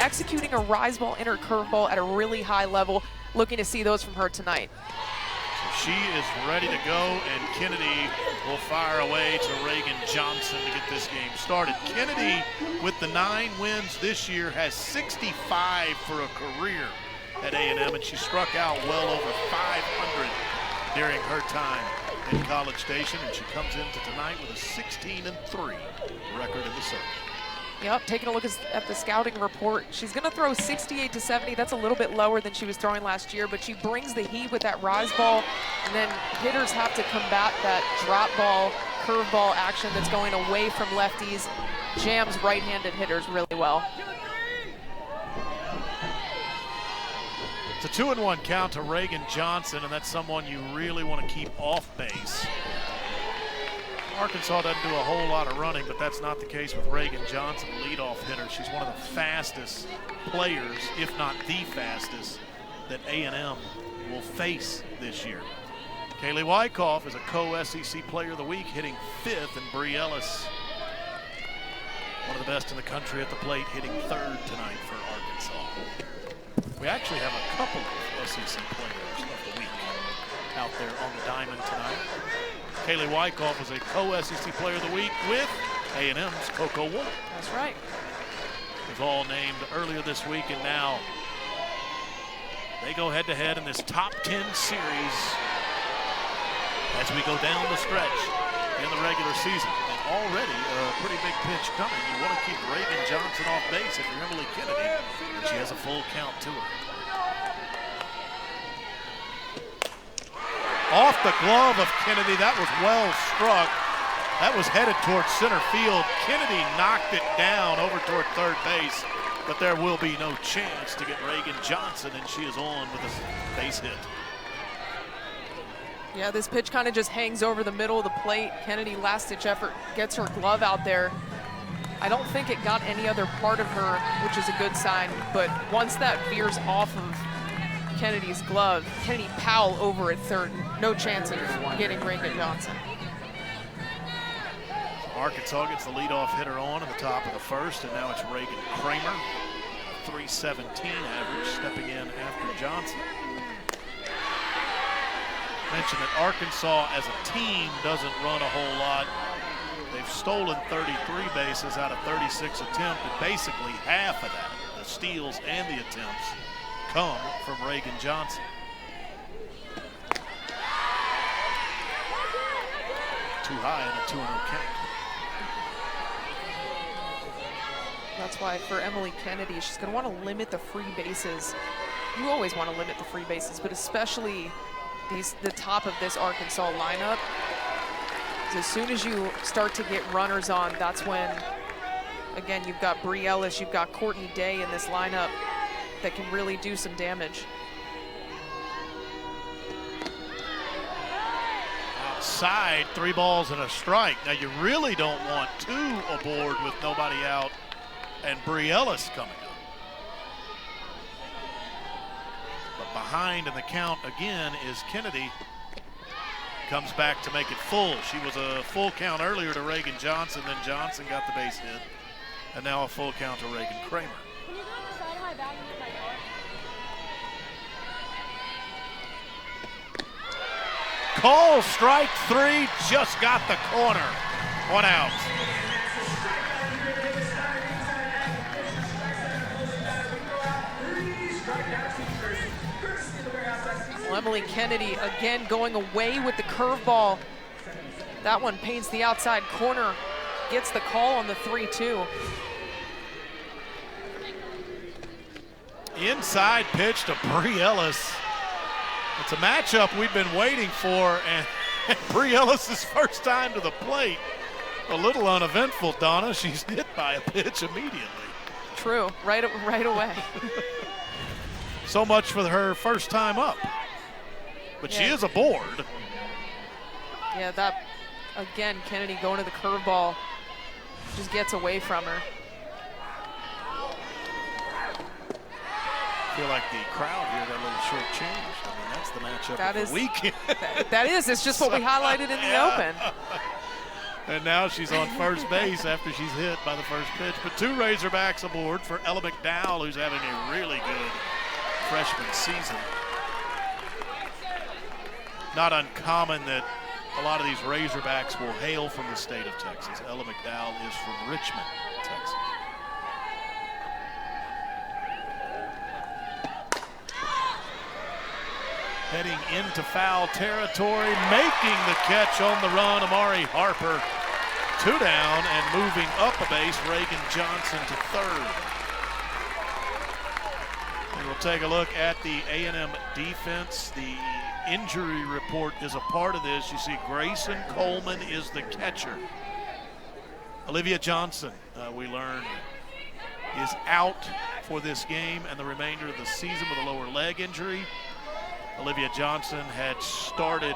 executing a rise ball and her curveball at a really high level. Looking to see those from her tonight. So she is ready to go, and Kennedy will fire away to Reagan Johnson to get this game started. Kennedy, with the 9 wins this year, has 65 for a career at A&M, and she struck out well over 500 during her time in College Station, and she comes into tonight with a 16-3 record in the circuit. Yep, taking a look at the scouting report, she's going to throw 68 to 70. That's a little bit lower than she was throwing last year, but she brings the heat with that rise ball, and then hitters have to combat that drop ball, curve ball action that's going away from lefties, jams right-handed hitters really well. It's a 2-1 count to Reagan Johnson, and that's someone you really want to keep off base. Arkansas doesn't do a whole lot of running, but that's not the case with Reagan Johnson, leadoff hitter. She's one of the fastest players, if not the fastest, that A&M will face this year. Kaylee Wyckoff is a co-SEC Player of the Week, hitting 5th, and Bree Ellis, one of the best in the country at the plate, hitting 3rd tonight for Arkansas. We actually have a couple of SEC Players of the Week out there on the diamond tonight. Kaylee Wyckoff was a co-SEC Player of the Week with A&M's Coco Wool. That's right. Was all named earlier this week, and now they go head-to-head in this top 10 series as we go down the stretch in the regular season. And already a pretty big pitch coming. You want to keep Reagan Johnson off base if you're Emily Kennedy, and she has a full count to her. Off the glove of Kennedy, that was well struck. That was headed towards center field. Kennedy knocked it down over toward third base, but there will be no chance to get Reagan Johnson, and she is on with a base hit. Yeah, this pitch kind of just hangs over the middle of the plate. Kennedy, last-ditch effort, gets her glove out there. I don't think it got any other part of her, which is a good sign, but once that veers off of Kennedy's glove, Kennedy Powell over at third. No chance of getting Reagan Johnson. Arkansas gets the leadoff hitter on at the top of the first, and now it's Reagan Kramer, 317 average, stepping in after Johnson. Mentioned that Arkansas as a team doesn't run a whole lot. They've stolen 33 bases out of 36 attempts, and basically half of that, the steals and the attempts, come from Reagan Johnson. Too high in a 2-0 count. That's why for Emily Kennedy, she's going to want to limit the free bases. You always want to limit the free bases, but especially the top of this Arkansas lineup. As soon as you start to get runners on, that's when, again, you've got Bree Ellis, you've got Courtney Day in this lineup that can really do some damage. Outside, 3 balls and a strike. Now you really don't want 2 aboard with nobody out and Bree Ellis coming up. But behind in the count again is Kennedy. Comes back to make it full. She was a full count earlier to Reagan Johnson, then Johnson got the base hit, and now a full count to Reagan Kramer. Call strike 3, just got the corner. 1 out. Well, Emily Kennedy again going away with the curveball. That one paints the outside corner, gets the call on the 3-2. Inside pitch to Bree Ellis. It's a matchup we've been waiting for, and Bree Ellis' first time to the plate. A little uneventful, Donna. She's hit by a pitch immediately. True, right away. So much for her first time up. But yeah, she is aboard. Yeah, that, again, Kennedy going to the curveball, just gets away from her. I feel like the crowd here got a little shortchanged. I mean, that's the matchup of the weekend. That is. It's just what we highlighted in the open. And now she's on first base after she's hit by the first pitch. But 2 Razorbacks aboard for Ella McDowell, who's having a really good freshman season. Not uncommon that a lot of these Razorbacks will hail from the state of Texas. Ella McDowell is from Richmond, Texas. Heading into foul territory, making the catch on the run, Amari Harper. 2 down and moving up a base, Reagan Johnson to third. And we'll take a look at the A&M defense. The injury report is a part of this. You see Grayson Coleman is the catcher. Olivia Johnson, we learned, is out for this game and the remainder of the season with a lower leg injury. Olivia Johnson had started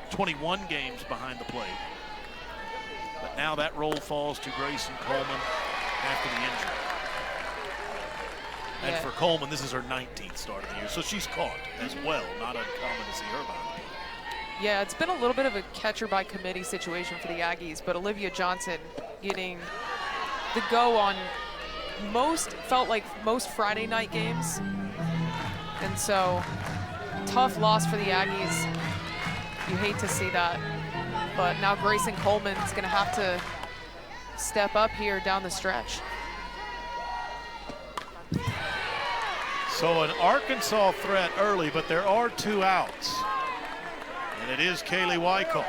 21 games behind the plate. But now that role falls to Grayson Coleman after the injury. And for Coleman, this is her 19th start of the year, so she's caught as well. Not uncommon to see her behind the plate. Yeah, it's been a little bit of a catcher by committee situation for the Aggies, but Olivia Johnson getting the go on felt like most Friday night games. And so tough loss for the Aggies. You hate to see that. But now Grayson Coleman's going to have to step up here down the stretch. So an Arkansas threat early, but there are 2 outs. And it is Kaylee Wyckoff,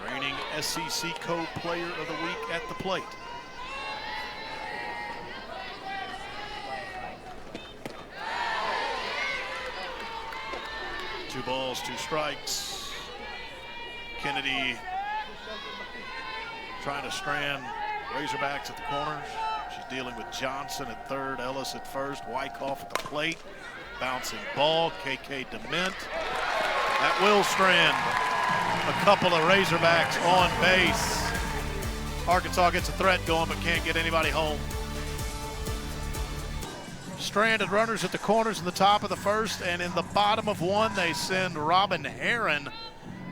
reigning SEC Co-Player of the Week at the plate. Two balls, 2 strikes. Kennedy trying to strand Razorbacks at the corners. She's dealing with Johnson at third, Ellis at first, Wyckoff at the plate. Bouncing ball, KK DeMint. That will strand a couple of Razorbacks on base. Arkansas gets a threat going but can't get anybody home. Stranded runners at the corners in the top of the first, and in the bottom of 1, they send Robin Herron,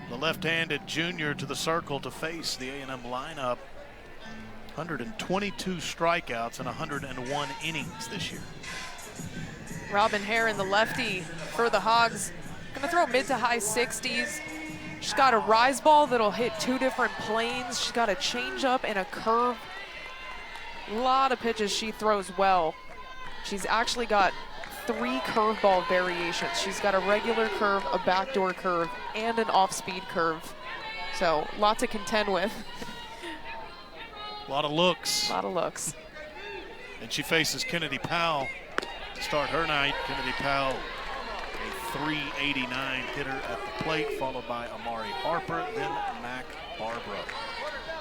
the left-handed junior, to the circle to face the A&M lineup. 122 strikeouts in 101 innings this year. Robin Herron, the lefty for the Hogs, gonna throw mid to high 60s. She's got a rise ball that'll hit 2 different planes. She's got a changeup and a curve. A lot of pitches she throws well. She's actually got 3 curveball variations. She's got a regular curve, a backdoor curve, and an off-speed curve. So, a lot to contend with. A lot of looks. A lot of looks. And she faces Kennedy Powell to start her night. Kennedy Powell, a .389 hitter at the plate, followed by Amari Harper, then Mac Barbaro.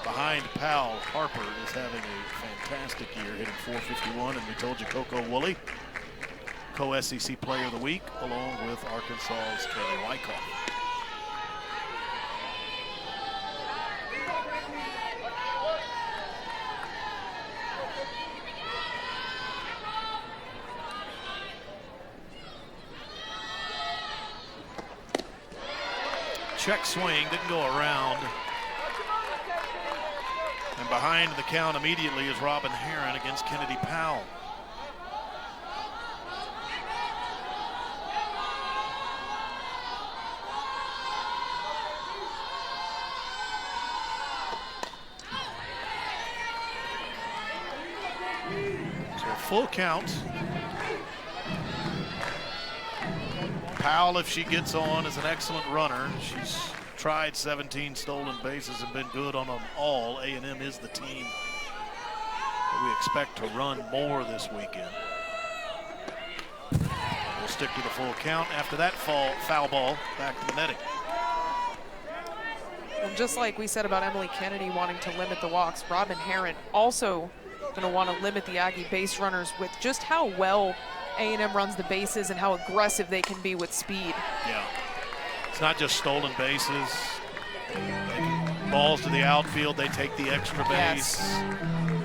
Behind Powell, Harper is having a fantastic year, hitting .451, and we told you Coco Woolley, co-SEC Player of the Week, along with Arkansas's Kaylee Wyckoff. Check swing, didn't go around. And behind the count immediately is Robin Herron against Kennedy Powell. So full count. Powell, if she gets on, is an excellent runner. She's tried 17 stolen bases and been good on them all. A&M is the team that we expect to run more this weekend. We'll stick to the full count. After that foul ball, back to the netting. And just like we said about Emily Kennedy wanting to limit the walks, Robin Herron also going to want to limit the Aggie base runners with just how well A&M runs the bases and how aggressive they can be with speed. Yeah. It's not just stolen bases. Balls to the outfield, they take the extra base. Yes.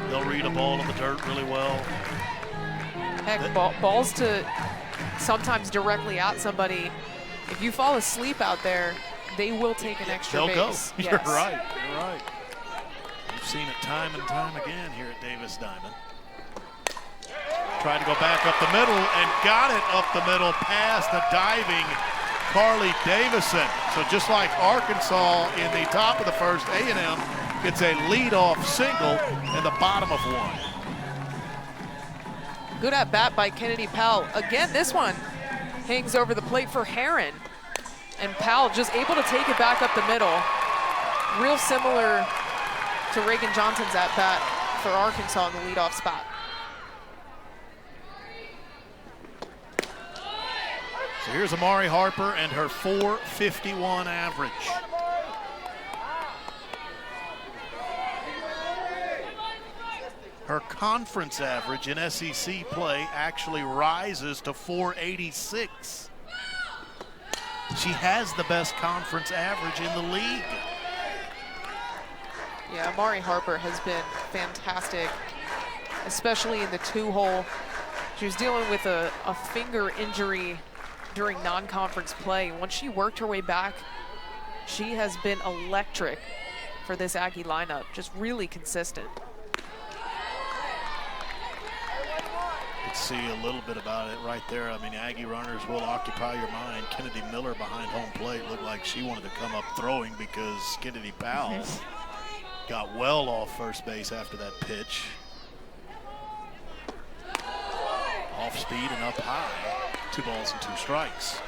They'll read a ball in the dirt really well. Heck, balls to sometimes directly at somebody. If you fall asleep out there, they will take an extra They'll base. go. Yes. You're right. You're right. We've seen it time and time again here at Davis Diamond. Tried to go back up the middle and got it up the middle past the diving Carly Davison. So just like Arkansas in the top of the first, A&M gets a leadoff single in the bottom of one. Good at bat by Kennedy Powell. Again, this one hangs over the plate for Herron. And Powell just able to take it back up the middle. Real similar to Reagan Johnson's at bat for Arkansas in the leadoff spot. So here's Amari Harper and her .451 average. Her conference average in SEC play actually rises to .486. She has the best conference average in the league. Yeah, Amari Harper has been fantastic, especially in the 2-hole. She was dealing with a finger injury during non-conference play. Once she worked her way back, she has been electric for this Aggie lineup, just really consistent. You see a little bit about it right there. I mean, Aggie runners will occupy your mind. Kennedy Miller behind home plate looked like she wanted to come up throwing because Kennedy Powell got well off first base after that pitch. Off speed and up high. 2 balls and 2 strikes.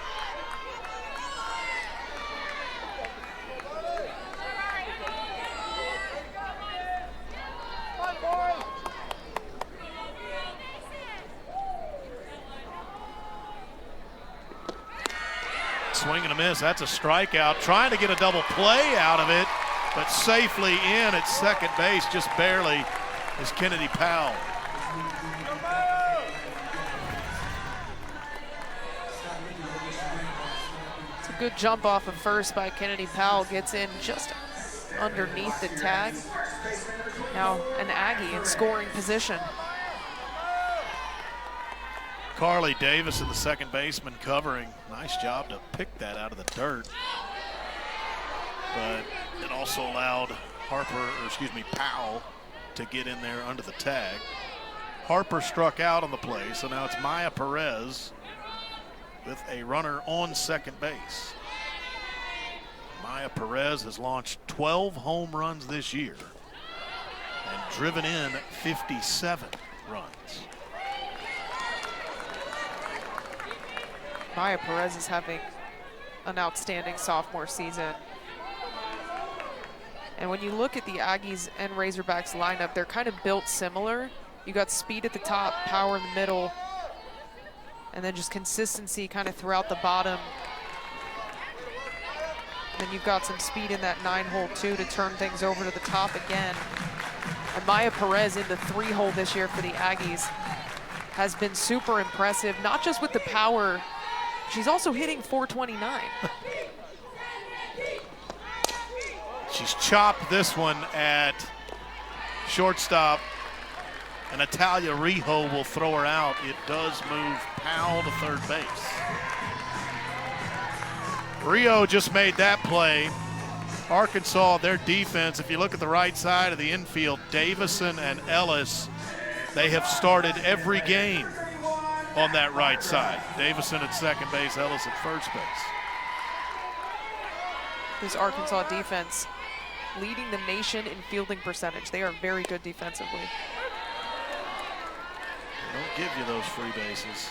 Swing and a miss. That's a strikeout. Trying to get a double play out of it, but safely in at second base, just barely, is Kennedy Powell. Good jump off of first by Kennedy Powell. Gets in just underneath the tag. Now an Aggie in scoring position. Carly Davis, the second baseman, covering. Nice job to pick that out of the dirt. But it also allowed Powell to get in there under the tag. Harper struck out on the play, so now it's Maya Perez with a runner on second base. Maya Perez has launched 12 home runs this year and driven in 57 runs. Maya Perez is having an outstanding sophomore season. And when you look at the Aggies and Razorbacks lineup, they're kind of built similar. You got speed at the top, power in the middle, and then just consistency kind of throughout the bottom. Then you've got some speed in that 9-hole too to turn things over to the top again. And Maya Perez in the 3-hole this year for the Aggies has been super impressive, not just with the power, she's also hitting .429. She's chopped this one at shortstop, and Natalia Rijo will throw her out. It does move Powell to third base. Rio just made that play. Arkansas, their defense, if you look at the right side of the infield, Davison and Ellis, they have started every game on that right side. Davison at second base, Ellis at first base. This Arkansas defense leading the nation in fielding percentage. They are very good defensively. They don't give you those free bases.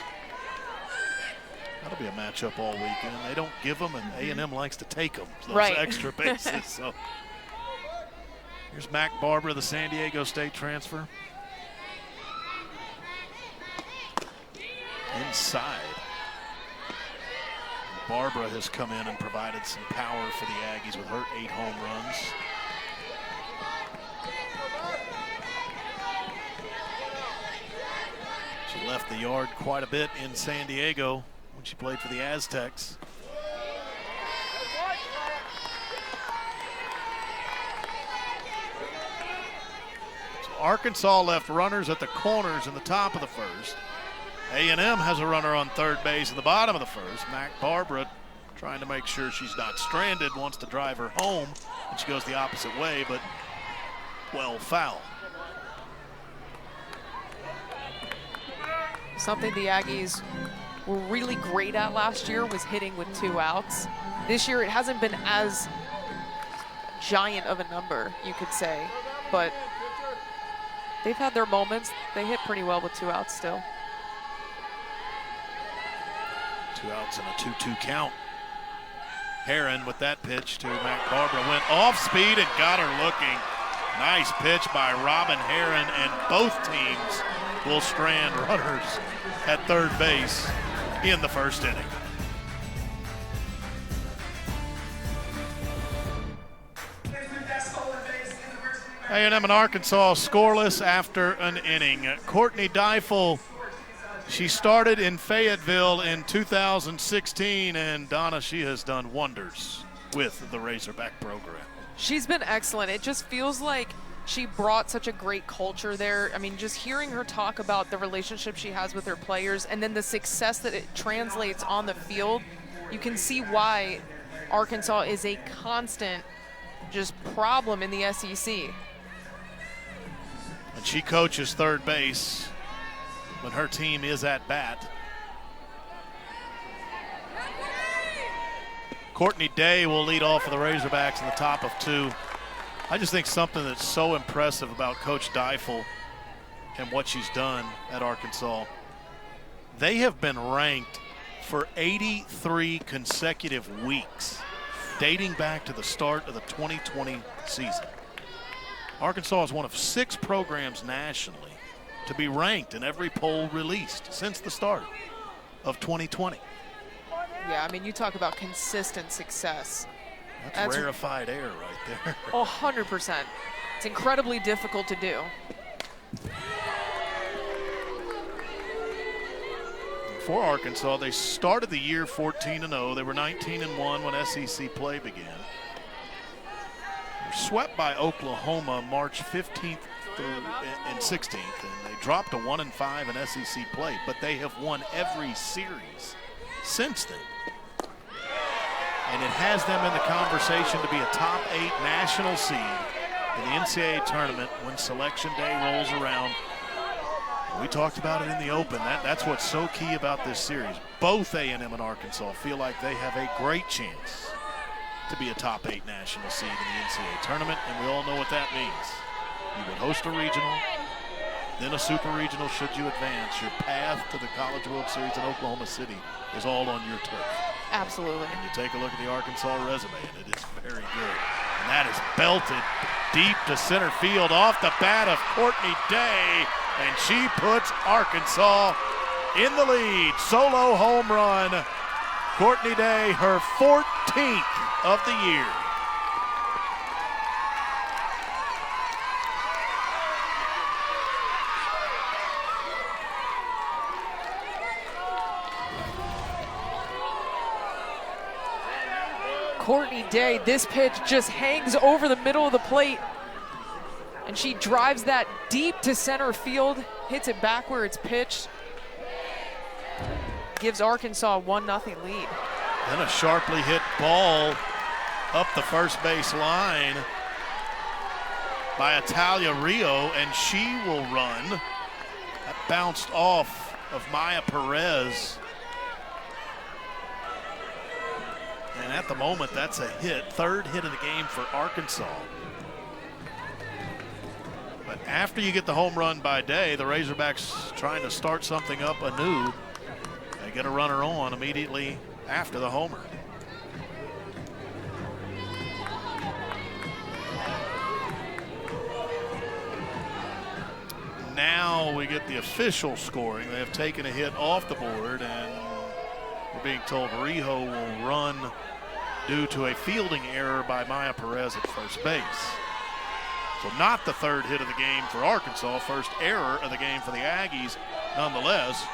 That'll be a matchup all weekend. They don't give them, and A&M likes to take them, those extra bases. So here's Mac Barbara, the San Diego State transfer. Inside. Barbara has come in and provided some power for the Aggies with her 8 home runs. She left the yard quite a bit in San Diego when she played for the Aztecs. So Arkansas left runners at the corners in the top of the first. A&M has a runner on third base in the bottom of the first. Mac Barbara trying to make sure she's not stranded, wants to drive her home, and she goes the opposite way, but well, foul. Something the Aggies were really great at last year was hitting with 2 outs. This year it hasn't been as giant of a number, you could say, but they've had their moments. They hit pretty well with 2 outs still. 2 outs and a 2-2 count. Heron with that pitch to Mac Barbara went off speed and got her looking. Nice pitch by Robin Heron, and both teams will strand runners at third base in the first inning. A&M and Arkansas scoreless after an inning. Courtney Deifel, she started in Fayetteville in 2016, and Donna, she has done wonders with the Razorback program. She's been excellent. It just feels like she brought such a great culture there. I mean, just hearing her talk about the relationship she has with her players and then the success that it translates on the field, you can see why Arkansas is a constant just problem in the SEC. And she coaches third base when her team is at bat. Courtney Day will lead off for the Razorbacks in the top of 2. I just think something that's so impressive about Coach Deifel and what she's done at Arkansas, they have been ranked for 83 consecutive weeks, dating back to the start of the 2020 season. Arkansas is one of 6 programs nationally to be ranked in every poll released since the start of 2020. Yeah, I mean, you talk about consistent success. That's rarefied air right there. 100%. It's incredibly difficult to do. For Arkansas, they started the year 14-0. They were 19-1 when SEC play began. They were swept by Oklahoma March 15th and 16th, and they dropped to 1-5 in SEC play, but they have won every series since then. And it has them in the conversation to be a top 8 national seed in the NCAA tournament when Selection Day rolls around. We talked about it in the open. That's what's so key about this series. Both A&M and Arkansas feel like they have a great chance to be a top 8 national seed in the NCAA tournament, and we all know what that means. You would host a regional, then a super regional should you advance. Your path to the College World Series in Oklahoma City is all on your turf. Absolutely. And you take a look at the Arkansas resume, and it is very good. And that is belted deep to center field off the bat of Courtney Day, and she puts Arkansas in the lead. Solo home run. Courtney Day, her 14th of the year. Courtney Day, this pitch just hangs over the middle of the plate, and she drives that deep to center field, hits it back where it's pitched, gives Arkansas a 1-0 lead. Then a sharply hit ball up the first base line by Italia Rio, and she will run. That bounced off of Maya Perez. And at the moment, that's a hit. 3rd hit of the game for Arkansas. But after you get the home run by Day, the Razorbacks trying to start something up anew. They get a runner on immediately after the homer. Now we get the official scoring. They have taken a hit off the board, and we're being told Rijo will run due to a fielding error by Maya Perez at first base. So not the 3rd hit of the game for Arkansas, first error of the game for the Aggies. Nonetheless,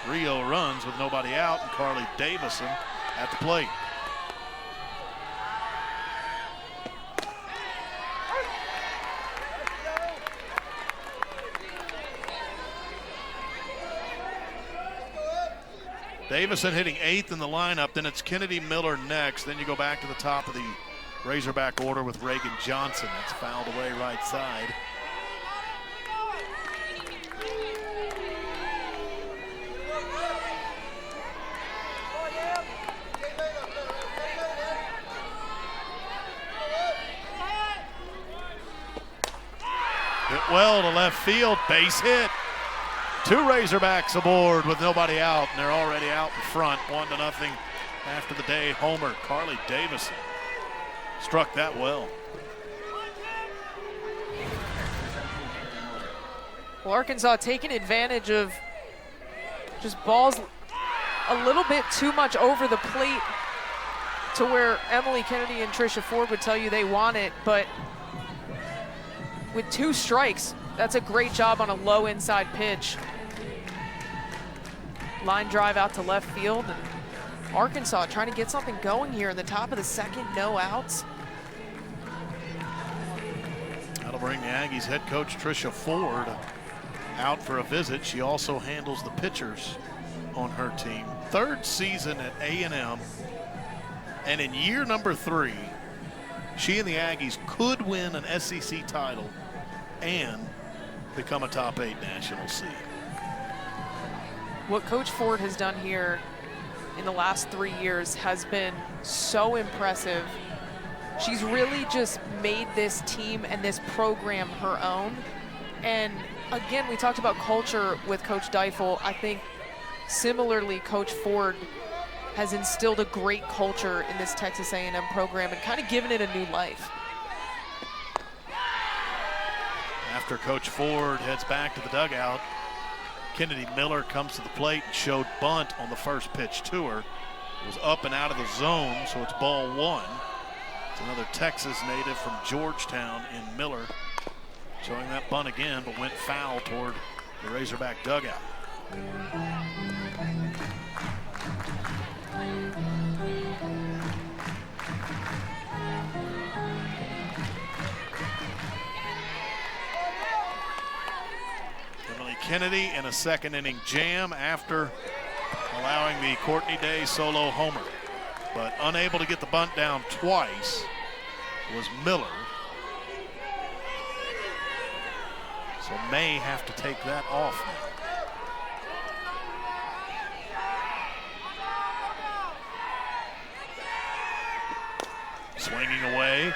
Rijo runs with nobody out, and Carly Davison at the plate. Davison hitting 8th in the lineup. Then it's Kennedy Miller next. Then you go back to the top of the Razorback order with Reagan Johnson. That's fouled away right side. Hit well to left field, base hit. 2 Razorbacks aboard with nobody out, and they're already out in front, 1-0 after the day homer. Carly Davison struck that well. Well, Arkansas taking advantage of just balls a little bit too much over the plate to where Emily Kennedy and Trisha Ford would tell you they want it, but with 2 strikes, that's a great job on a low inside pitch. Line drive out to left field, and Arkansas trying to get something going here in the top of the second, no outs. That'll bring the Aggies head coach Trisha Ford out for a visit. She also handles the pitchers on her team. 3rd season at A&M, and in year number 3, she and the Aggies could win an SEC title and become a top 8 national seed. What Coach Ford has done here in the last 3 years has been so impressive. She's really just made this team and this program her own. And again, we talked about culture with Coach Deifel. I think similarly, Coach Ford has instilled a great culture in this Texas A&M program and kind of given it a new life. After Coach Ford heads back to the dugout, Kennedy Miller comes to the plate and showed bunt on the first pitch to her. It was up and out of the zone, so it's ball 1. It's another Texas native from Georgetown in Miller, showing that bunt again, but went foul toward the Razorback dugout. Emily Kennedy in a 2nd inning jam after allowing the Courtney Day solo homer, but unable to get the bunt down twice was Miller. So may have to take that off now. Swinging away,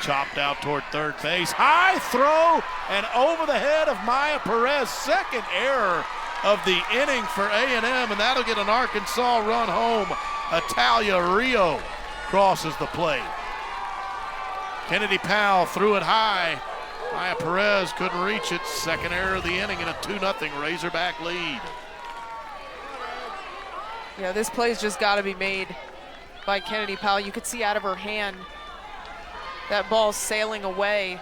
chopped out toward 3rd base. High throw and over the head of Maya Perez. 2nd error of the inning for A&M, and that'll get an Arkansas run home. Italia Rio crosses the plate. Kennedy Powell threw it high. Maya Perez couldn't reach it. 2nd error of the inning and a 2-0 Razorback lead. Yeah, this play's just got to be made by Kennedy Powell. You could see out of her hand that ball sailing away,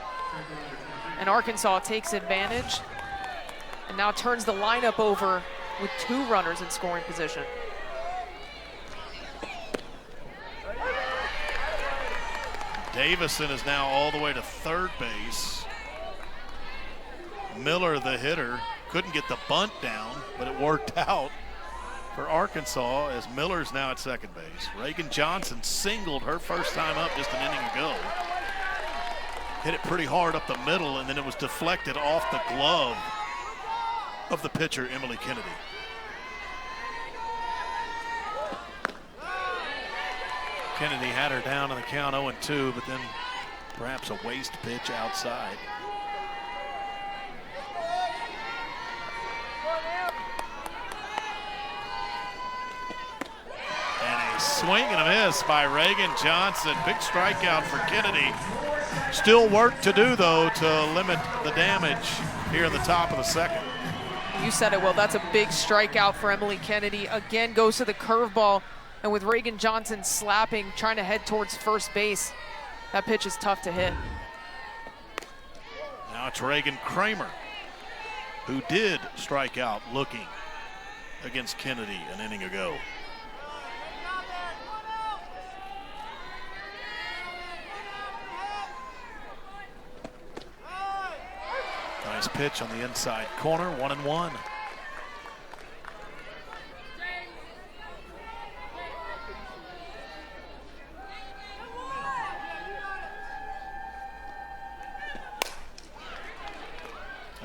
and Arkansas takes advantage and now turns the lineup over with 2 runners in scoring position. Davison is now all the way to 3rd base. Miller, the hitter, couldn't get the bunt down, but it worked out for Arkansas as Miller's now at 2nd base. Reagan Johnson singled her first time up just an inning ago. Hit it pretty hard up the middle, and then it was deflected off the glove of the pitcher, Emily Kennedy. Kennedy had her down on the count 0-2, but then perhaps a waste pitch outside. And a swing and a miss by Reagan Johnson. Big strikeout for Kennedy. Still work to do, though, to limit the damage here in the top of the 2nd. You said it well. That's a big strikeout for Emily Kennedy. Again, goes to the curveball, and with Reagan Johnson slapping, trying to head towards 1st base, that pitch is tough to hit. Now it's Reagan Kramer, who did strike out looking against Kennedy an inning ago. Nice pitch on the inside corner, 1-1.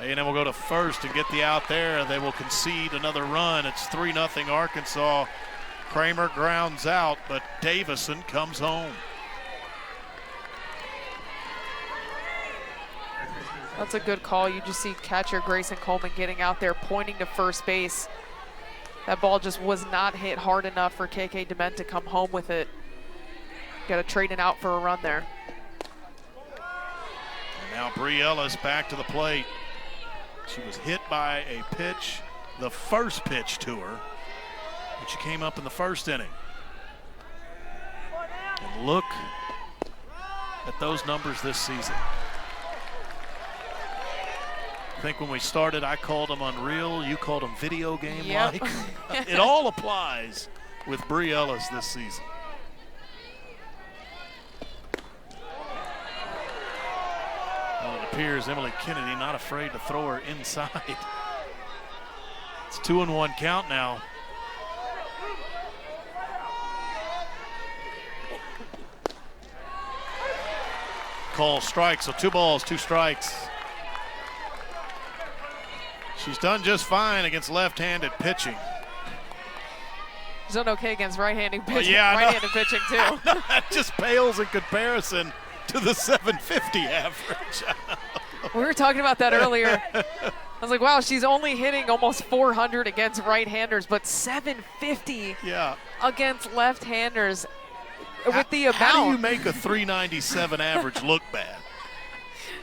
A&M will go to first and get the out there. They will concede another run. It's 3-0 Arkansas. Kramer grounds out, but Davison comes home. That's a good call. You just see catcher Grayson Coleman getting out there, pointing to first base. That ball just was not hit hard enough for KK Dement to come home with it. Got to trade it out for a run there. And now Bree Ellis back to the plate. She was hit by a pitch, the first pitch to her, but she came up in the first inning. And look at those numbers this season. I think when we started, I called them unreal. You called them video game-like. Yep. It all applies with Bree Ellis this season. Well, it appears Emily Kennedy not afraid to throw her inside. It's 2-1 count now. Call strike, so 2 balls, 2 strikes. She's done just fine against left-handed pitching. She's done okay against right-handed pitching. Yeah, right-handed pitching too. That just pales in comparison to the 750 average. We were talking about that earlier. I was like, wow, she's only hitting almost 400 against right-handers, but 750 against left-handers with the amount. How do you make a 397 average look bad?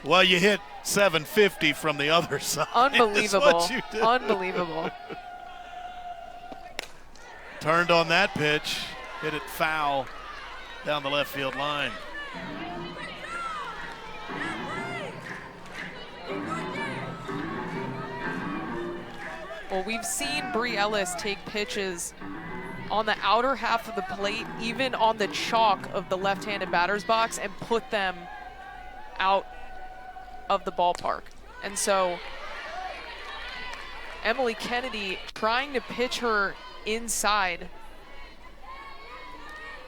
Well, you hit 750 from the other side. Unbelievable. Unbelievable. Turned on that pitch, hit it foul down the left field line. Well, we've seen Bree Ellis take pitches on the outer half of the plate, even on the chalk of the left-handed batter's box, and put them out of the ballpark. And so Emily Kennedy trying to pitch her inside,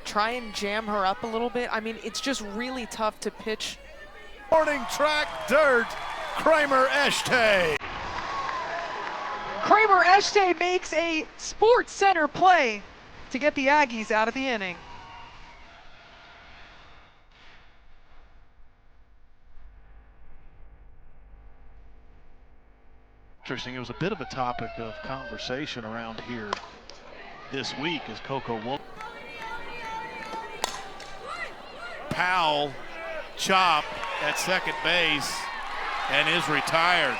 try and jam her up a little bit. I mean, it's just really tough to pitch. Morning track dirt, Kramer Eshtay. Kramer Eshtay makes a Sports Center play to get the Aggies out of the inning. Interesting. It was a bit of a topic of conversation around here this week as Coco Wolf. Powell chop at second base and is retired.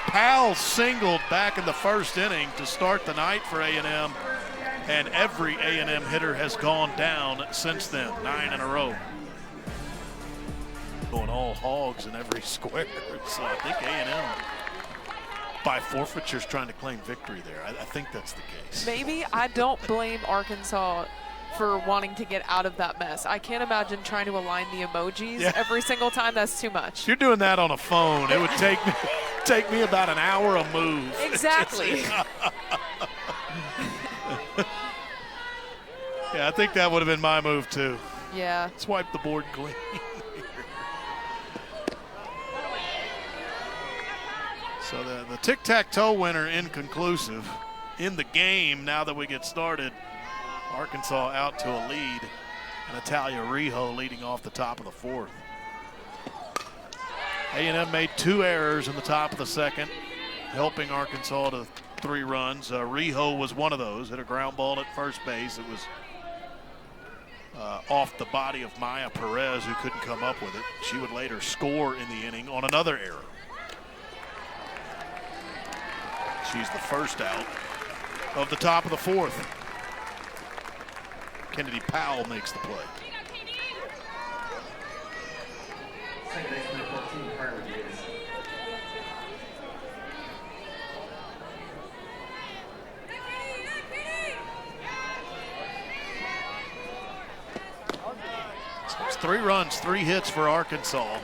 Powell singled back in the first inning to start the night for A&M, and every A&M hitter has gone down since then, 9 in a row. Going all hogs in every square, so I think A&M by forfeitures trying to claim victory there. I think that's the case. Maybe. I don't blame Arkansas for wanting to get out of that mess. I can't imagine trying to align the emojis every single time. That's too much. If you're doing that on a phone, it would take me about an hour a move. Exactly. Yeah, I think that would have been my move too. Yeah. Swipe the board clean. So the tic-tac-toe winner inconclusive. In the game, now that we get started, Arkansas out to a lead. Natalia Rijo leading off the top of the 4th. A&M made 2 errors in the top of the 2nd, helping Arkansas to 3 runs. Rijo was one of those, hit a ground ball at first base. It was off the body of Maya Perez, who couldn't come up with it. She would later score in the inning on another error. She's the first out of the top of the 4th. Kennedy Powell makes the play. So it's 3 runs, 3 hits for Arkansas.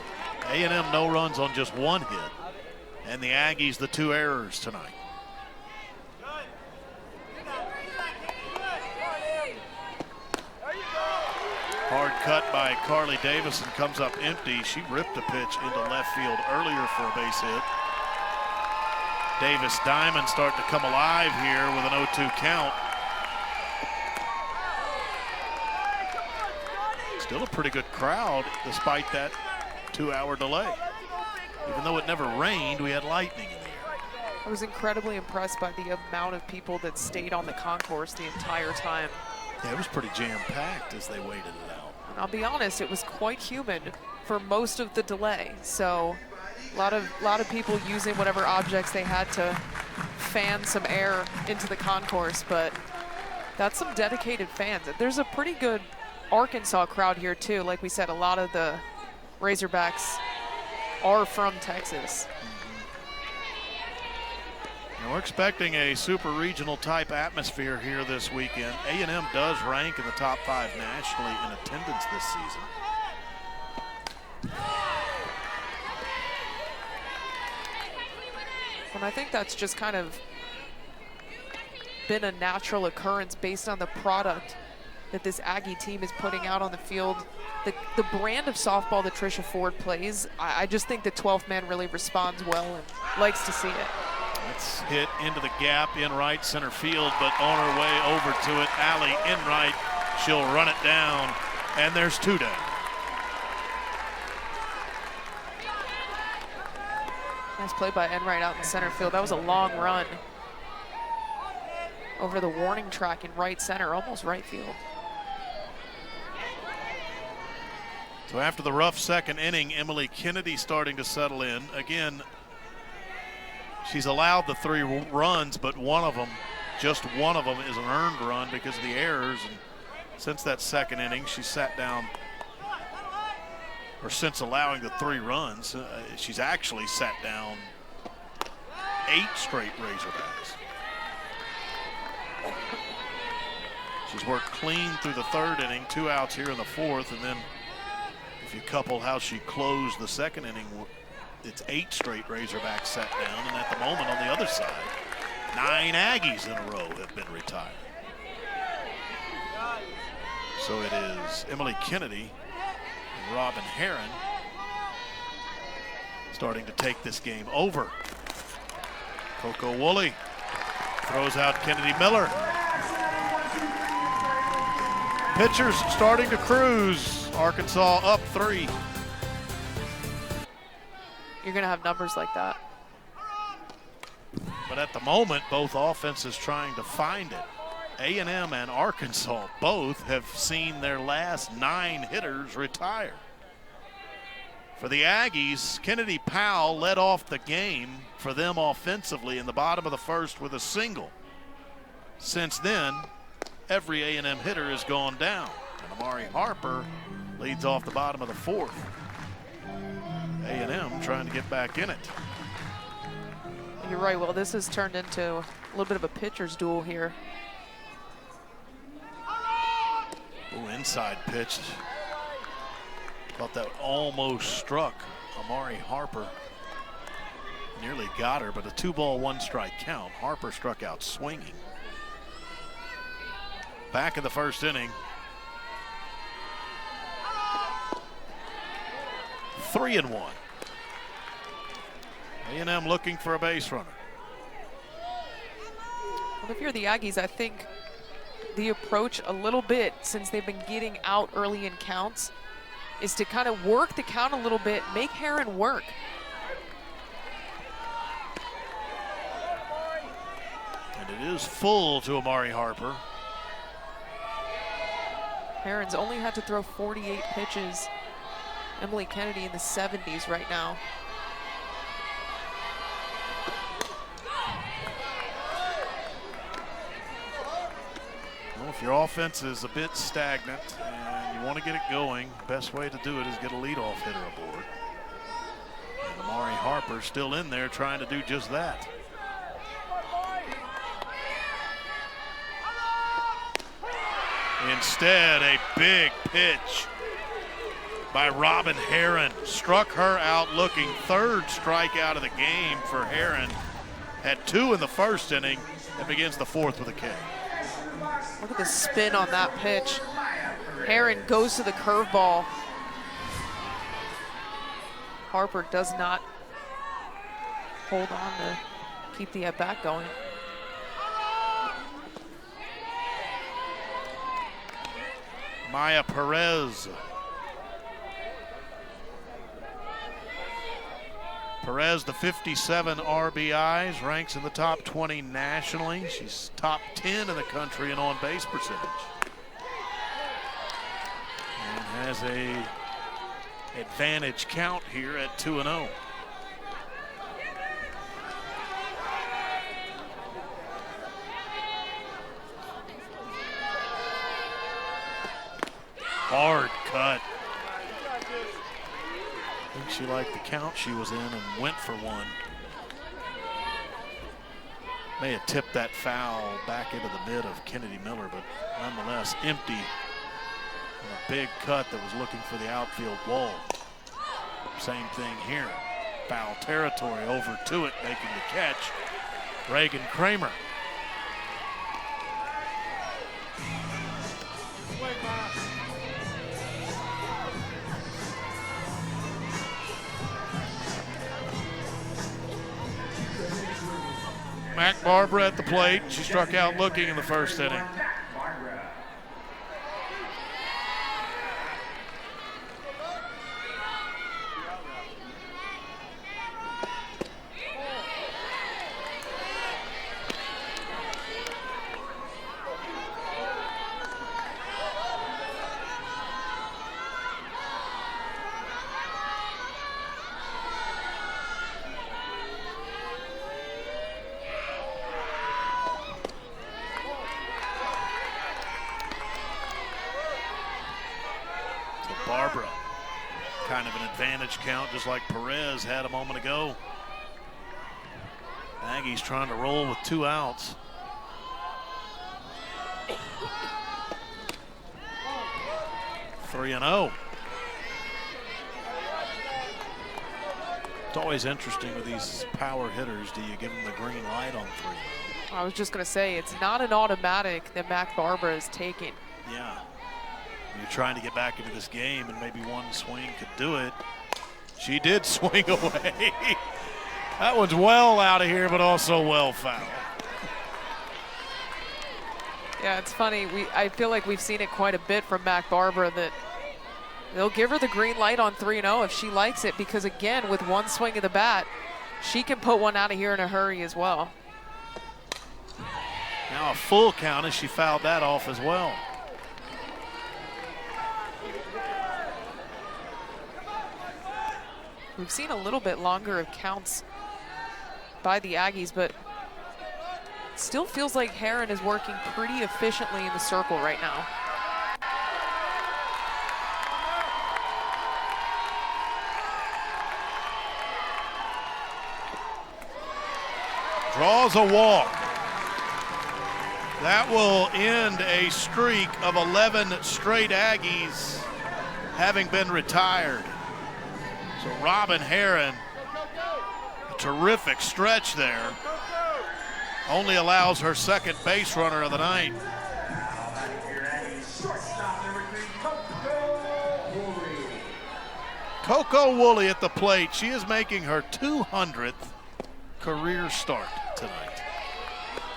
A&M no runs on just 1 hit. And the Aggies the 2 errors tonight. Hard cut by Carly Davison, comes up empty. She ripped a pitch into left field earlier for a base hit. Davis Diamond starting to come alive here with an 0-2 count. Still a pretty good crowd despite that 2-hour delay. Even though it never rained, we had lightning in the air. I was incredibly impressed by the amount of people that stayed on the concourse the entire time. Yeah, it was pretty jam-packed as they waited it out. And I'll be honest, it was quite humid for most of the delay. So a lot of people using whatever objects they had to fan some air into the concourse, but that's some dedicated fans. There's a pretty good Arkansas crowd here too. Like we said, a lot of the Razorbacks are from Texas. And we're expecting a super regional type atmosphere here this weekend. A&M does rank in the top 5 nationally in attendance this season. And I think that's just kind of been a natural occurrence based on the product that this Aggie team is putting out on the field. The brand of softball that Trisha Ford plays, I just think the 12th man really responds well and likes to see it. It's hit into the gap in right center field, but on her way over to it, Allie Enright, she'll run it down, and there's 2 down. Nice play by Enright out in center field. That was a long run over the warning track in right center, almost right field. So after the rough second inning, Emily Kennedy starting to settle in. Again, she's allowed the 3 runs, but just one of them is an earned run because of the errors. And since that second inning, she sat down, or since allowing the 3 runs, she's actually sat down 8 straight Razorbacks. She's worked clean through the 3rd inning, 2 outs here in the 4th, and then if you couple how she closed the 2nd inning, it's 8 straight Razorbacks sat down, and at the moment on the other side, 9 Aggies in a row have been retired. So it is Emily Kennedy and Robin Herron starting to take this game over. Coco Woolley throws out Kennedy Miller. Pitchers starting to cruise. Arkansas up 3. You're going to have numbers like that. But at the moment, both offenses trying to find it. A&M and Arkansas both have seen their last 9 hitters retire. For the Aggies, Kennedy Powell led off the game for them offensively in the bottom of the 1st with a single. Since then, every A&M hitter has gone down. And Amari Harper leads off the bottom of the 4th. A&M trying to get back in it. You're right. Well, this has turned into a little bit of a pitcher's duel here. Ooh, inside pitch. Thought that almost struck Amari Harper. Nearly got her, but a 2-ball, 1-strike count. Harper struck out swinging. Back in the 1st inning. 3-1. A&M looking for a base runner. Well, if you're the Aggies, I think the approach a little bit, since they've been getting out early in counts, is to kind of work the count a little bit, make Herron work. And it is full to Amari Harper. Herron's only had to throw 48 pitches. Emily Kennedy in the 70s right now. Well, if your offense is a bit stagnant and you want to get it going, best way to do it is get a leadoff hitter aboard. And Amari Harper still in there trying to do just that. Instead, a big pitch by Robin Herron. Struck her out looking. 3rd strikeout of the game for Herron. Had 2 in the 1st inning and begins the 4th with a K. Look at the spin on that pitch. Herron goes to the curveball. Harper does not hold on to keep the at-bat going. Maya Perez. Perez, the 57 RBIs, ranks in the top 20 nationally. She's top 10 in the country in on-base percentage. And has a advantage count here at 2-0. Hard cut. I think she liked the count she was in and went for one. May have tipped that foul back into the mid of Kennedy Miller, but nonetheless empty. And a big cut that was looking for the outfield wall. Same thing here. Foul territory, over to it, making the catch. Reagan Kramer. Mac Barbara at the plate. She struck out looking in the first inning. Barbara, kind of an advantage count, just like Perez had a moment ago. Aggies trying to roll with 2 outs. Three and 0. It's always interesting with these power hitters. Do you give them the green light on 3-0? I was just going to say, it's not an automatic that Mac Barbara is taking. Yeah. You're trying to get back into this game, and maybe one swing could do it. She did swing away. That one's well out of here, but also well foul. Yeah, it's funny. I feel like we've seen it quite a bit from Mac Barbara that they'll give her the green light on 3-0 if she likes it, because again, with one swing of the bat, she can put one out of here in a hurry as well. Now a full count as she fouled that off as well. We've seen a little bit longer of counts by the Aggies, but it still feels like Herron is working pretty efficiently in the circle right now. Draws a walk. That will end a streak of 11 straight Aggies having been retired. So Robin Herron, a terrific stretch there, only allows her second base runner of the night. Coco Woolley at the plate. She is making her 200th career start tonight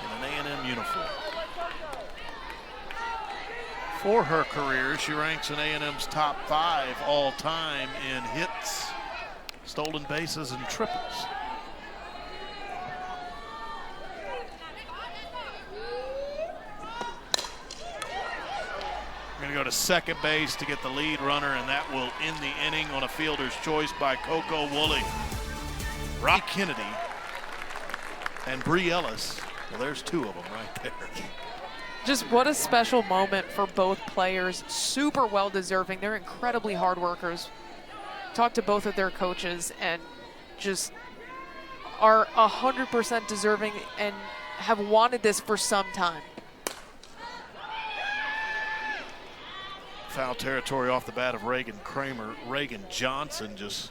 in an A&M uniform. For her career, she ranks in A&M's top 5 all-time in hits, stolen bases, and triples. We're going to go to second base to get the lead runner, and that will end the inning on a fielder's choice by Coco Woolley. Rocky Kennedy and Bree Ellis. Well, there's 2 of them right there. Just what a special moment for both players. Super well deserving. They're incredibly hard workers. Talked to both of their coaches and just are 100% deserving and have wanted this for some time. Foul territory off the bat of Reagan Kramer. Reagan Johnson just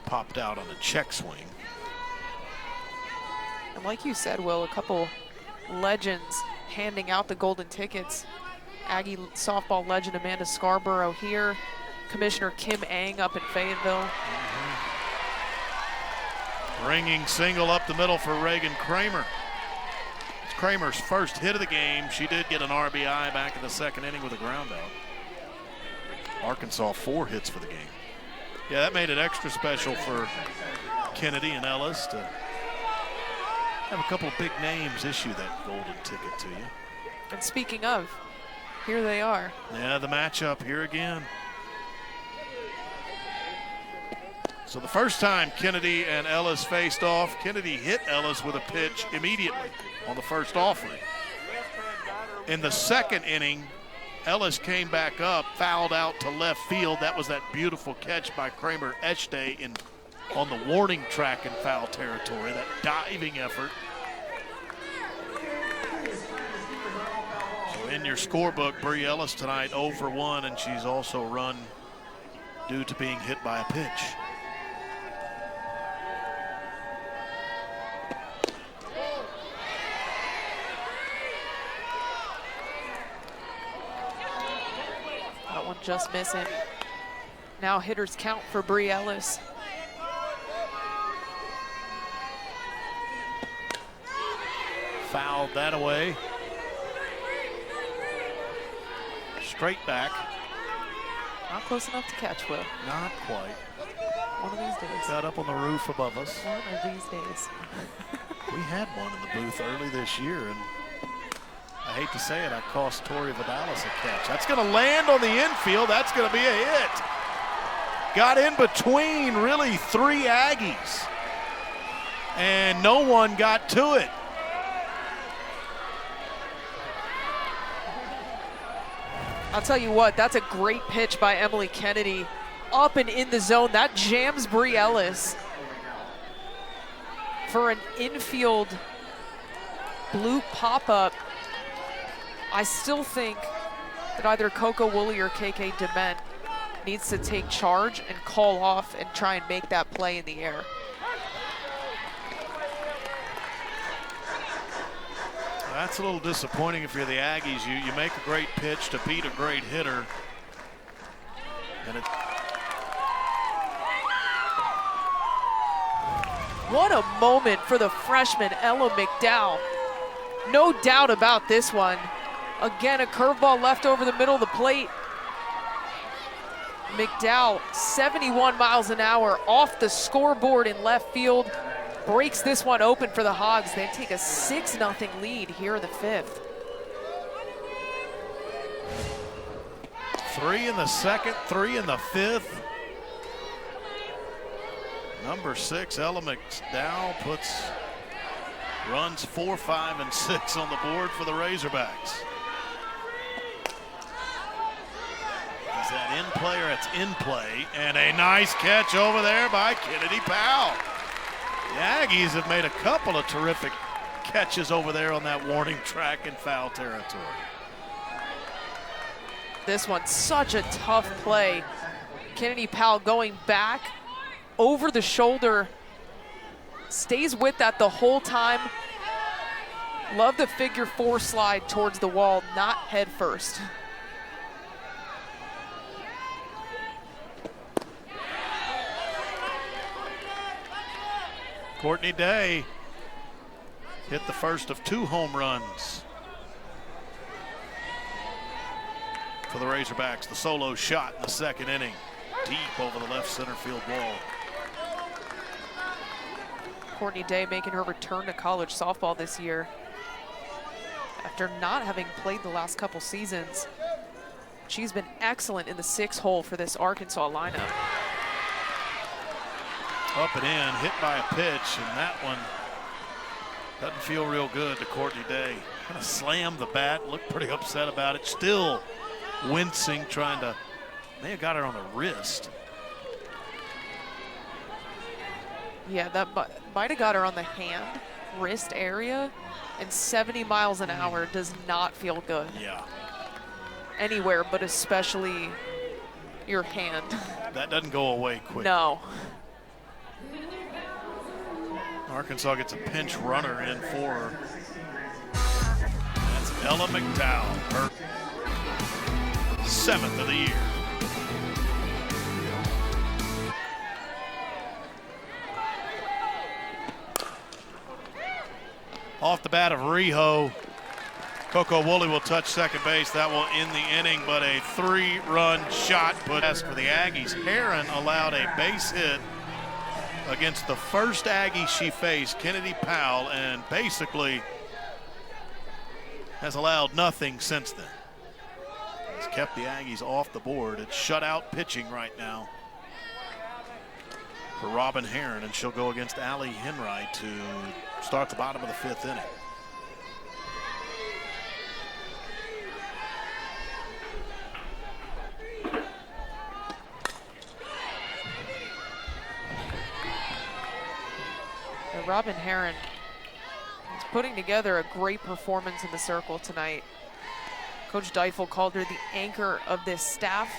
popped out on a check swing. And like you said, Will, a couple legends handing out the golden tickets. Aggie softball legend Amanda Scarborough here. Commissioner Kim Eng up in Fayetteville. Ringing single up the middle for Reagan Kramer. It's Kramer's first hit of the game. She did get an RBI back in the second inning with a ground out. Arkansas 4 hits for the game. Yeah, that made it extra special for Kennedy and Ellis to have a couple of big names issue that golden ticket to you. And speaking of, here they are. Yeah, the matchup here again. So the first time Kennedy and Ellis faced off, Kennedy hit Ellis with a pitch immediately on the first offering. In the second inning, Ellis came back up, fouled out to left field. That was that beautiful catch by Kramer Eshte on the warning track in foul territory, that diving effort. So in your scorebook, Bree Ellis tonight 0 for 1, and she's also run due to being hit by a pitch. That one just missing. Now hitters count for Bree Ellis. Fouled that away. Straight back. Not close enough to catch, Will. Not quite. One of these days. Got up on the roof above us. One of these days. We had one in the booth early this year, and I hate to say it, I cost Tori Vidalis a catch. That's going to land on the infield. That's going to be a hit. Got in between really 3 Aggies, and no one got to it. I'll tell you what, that's a great pitch by Emily Kennedy. Up and in the zone. That jams Bree Ellis for an infield blue pop-up. I still think that either Coco Woolley or KK Dement needs to take charge and call off and try and make that play in the air. That's a little disappointing if you're the Aggies. You make a great pitch to beat a great hitter. And what a moment for the freshman Ella McDowell. No doubt about this one. Again, a curveball left over the middle of the plate. McDowell, 71 miles an hour off the scoreboard in left field. Breaks this one open for the Hogs. They take a 6-0 lead here in the 5th. 3 in the second, 3 in the 5th. Number 6, Ella McDowell runs 4, 5, and 6 on the board for the Razorbacks. Is that in play or it's in play? And a nice catch over there by Kennedy Powell. The Aggies have made a couple of terrific catches over there on that warning track in foul territory. This one's such a tough play. Kennedy Powell going back over the shoulder, stays with that the whole time. Love the figure 4 slide towards the wall, not head first. Courtney Day hit the first of 2 home runs for the Razorbacks. The solo shot in the second inning, deep over the left center field wall. Courtney Day making her return to college softball this year after not having played the last couple seasons. She's been excellent in the 6 hole for this Arkansas lineup. Up and in, hit by a pitch, and that one doesn't feel real good to Courtney Day. Kind of slammed the bat, looked pretty upset about it, still wincing, trying to, may have got her on the wrist. Yeah, that might have got her on the hand, wrist area, and 70 miles an hour does not feel good. Yeah. Anywhere, but especially your hand. That doesn't go away quick. No. Arkansas gets a pinch runner in for her. That's Ella McDowell, her 7th of the year. off the bat of Rijo. Coco Woolley will touch second base. That will end the inning, but a 3-run shot put for the Aggies. Herron allowed a base hit against the first Aggie she faced, Kennedy Powell, and basically has allowed nothing since then. It's kept the Aggies off the board. It's shutout pitching right now for Robin Herron, and she'll go against Allie Henright to start the bottom of the 5th inning. Robin Herron is putting together a great performance in the circle tonight. Coach Deifel called her the anchor of this staff.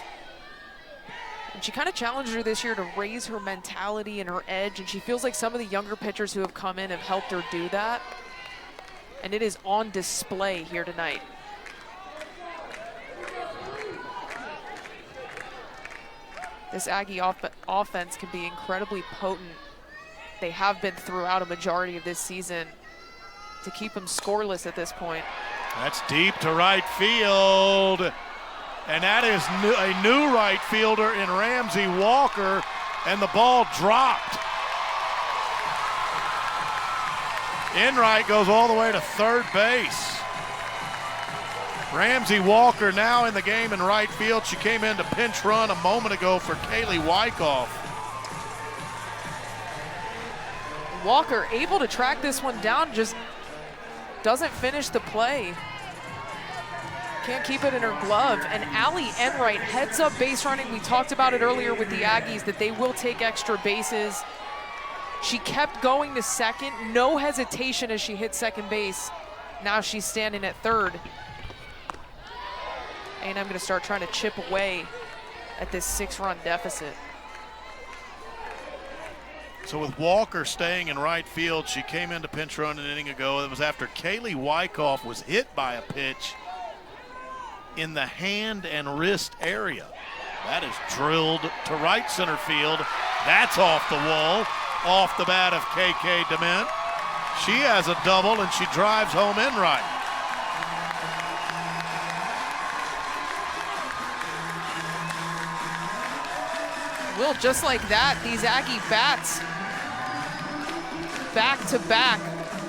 And she kind of challenged her this year to raise her mentality and her edge, and she feels like some of the younger pitchers who have come in have helped her do that. And it is on display here tonight. This Aggie offense can be incredibly potent. They have been throughout a majority of this season to keep them scoreless at this point. That's deep to right field. And that is a new right fielder in Ramsey Walker, and the ball dropped. Enright goes all the way to third base. Ramsey Walker now in the game in right field. She came in to pinch run a moment ago for Kaylee Wyckoff. Walker able to track this one down, just doesn't finish the play. Can't keep it in her glove. And Allie Enright heads up base running. We talked about it earlier with the Aggies that they will take extra bases. She kept going to second, no hesitation as she hit second base. Now she's standing at third. And I'm going to start trying to chip away at this 6-run deficit. So with Walker staying in right field, she came in to pinch run an inning ago. It was after Kaylee Wyckoff was hit by a pitch in the hand and wrist area. That is drilled to right center field. That's off the wall, off the bat of KK Dement. She has a double, and she drives home Enright. Will, just like that, these Aggie bats back to back.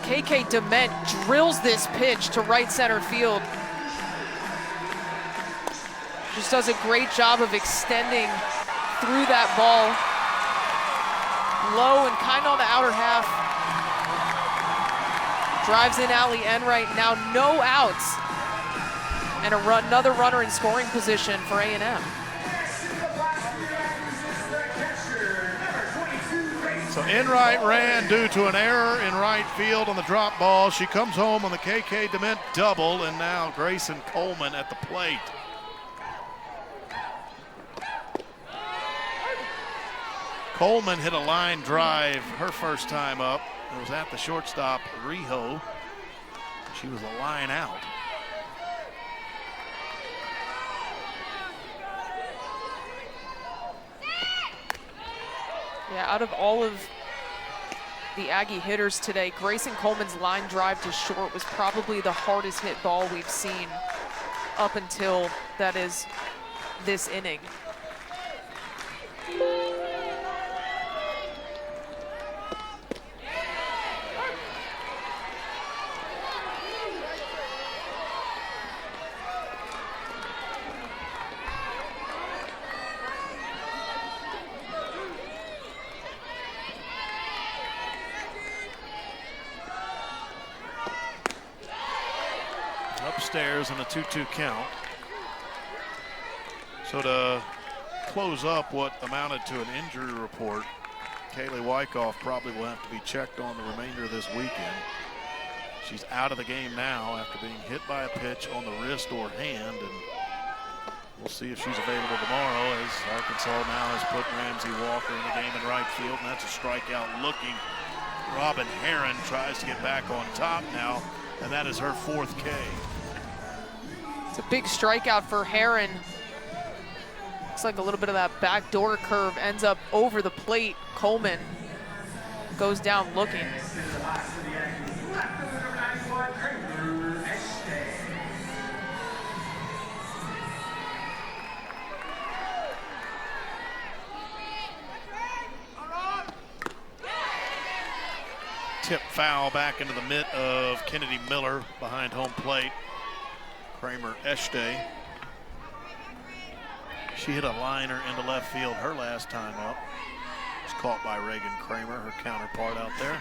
KK Dement drills this pitch to right center field. Just does a great job of extending through that ball. Low and kind of on the outer half. Drives in Allie Enright, now no outs. And another runner in scoring position for A&M. So Enright ran due to an error in right field on the drop ball. She comes home on the KK Dement double, and now Grayson Coleman at the plate. Coleman hit a line drive her first time up. It was at the shortstop, Rijo. She was a line out. Yeah, out of all of the Aggie hitters today, Grayson Coleman's line drive to short was probably the hardest hit ball we've seen up until, that is, this inning. Upstairs on a 2-2 count. So to close up what amounted to an injury report, Kaylee Wyckoff probably will have to be checked on the remainder of this weekend. She's out of the game now after being hit by a pitch on the wrist or hand, and we'll see if she's available tomorrow, as Arkansas now has put Ramsey Walker in the game in right field, and that's a strikeout looking. Robin Herron tries to get back on top now, and that is her 4th K. It's a big strikeout for Herron. Looks like a little bit of that backdoor curve ends up over the plate. Coleman goes down looking. tip foul back into the mitt of Kennedy Miller behind home plate. Kramer Eshte. She hit a liner into left field her last time up. Was caught by Reagan Kramer, her counterpart out there.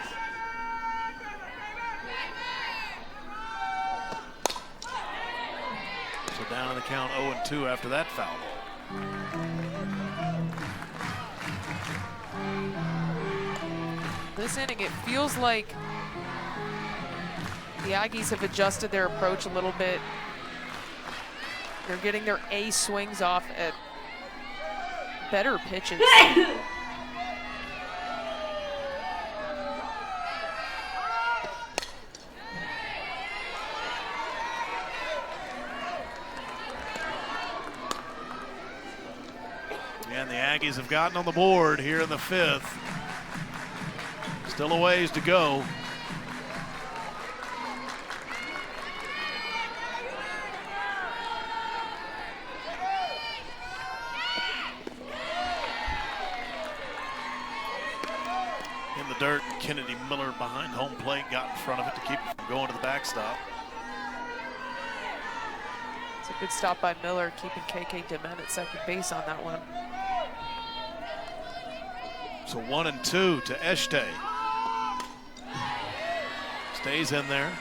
So down in the count 0-2 after that foul ball. This inning, it feels like the Aggies have adjusted their approach a little bit. They're getting their A swings off at better pitches. And the Aggies have gotten on the board here in the 5th. Still a ways to go. In the dirt, Kennedy Miller behind home plate got in front of it to keep it from going to the backstop. It's a good stop by Miller, keeping KK Dement at second base on that one. So 1-2 to Eshte. Stays in there.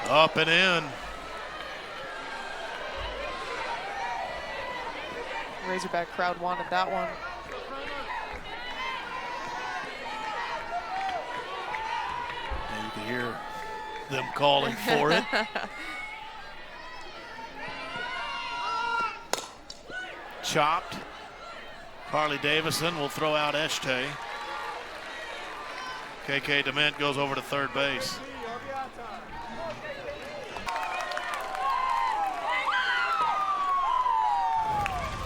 Up and in. Razorback crowd wanted that one. And you can hear them calling for it. Chopped. Carly Davison will throw out Eshte. KK Dement goes over to third base.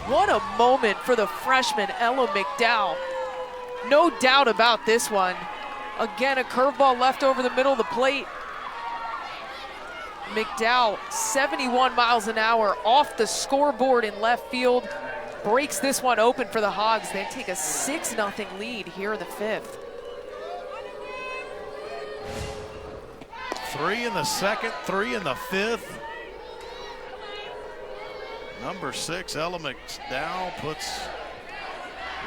What a moment for the freshman, Ella McDowell. No doubt about this one. Again, a curveball left over the middle of the plate. McDowell, 71 miles an hour off the scoreboard in left field. Breaks this one open for the Hogs. They take a 6-0 lead here in the 5th. 3 in the 2nd, 3 in the 5th. Number 6, Ella McDowell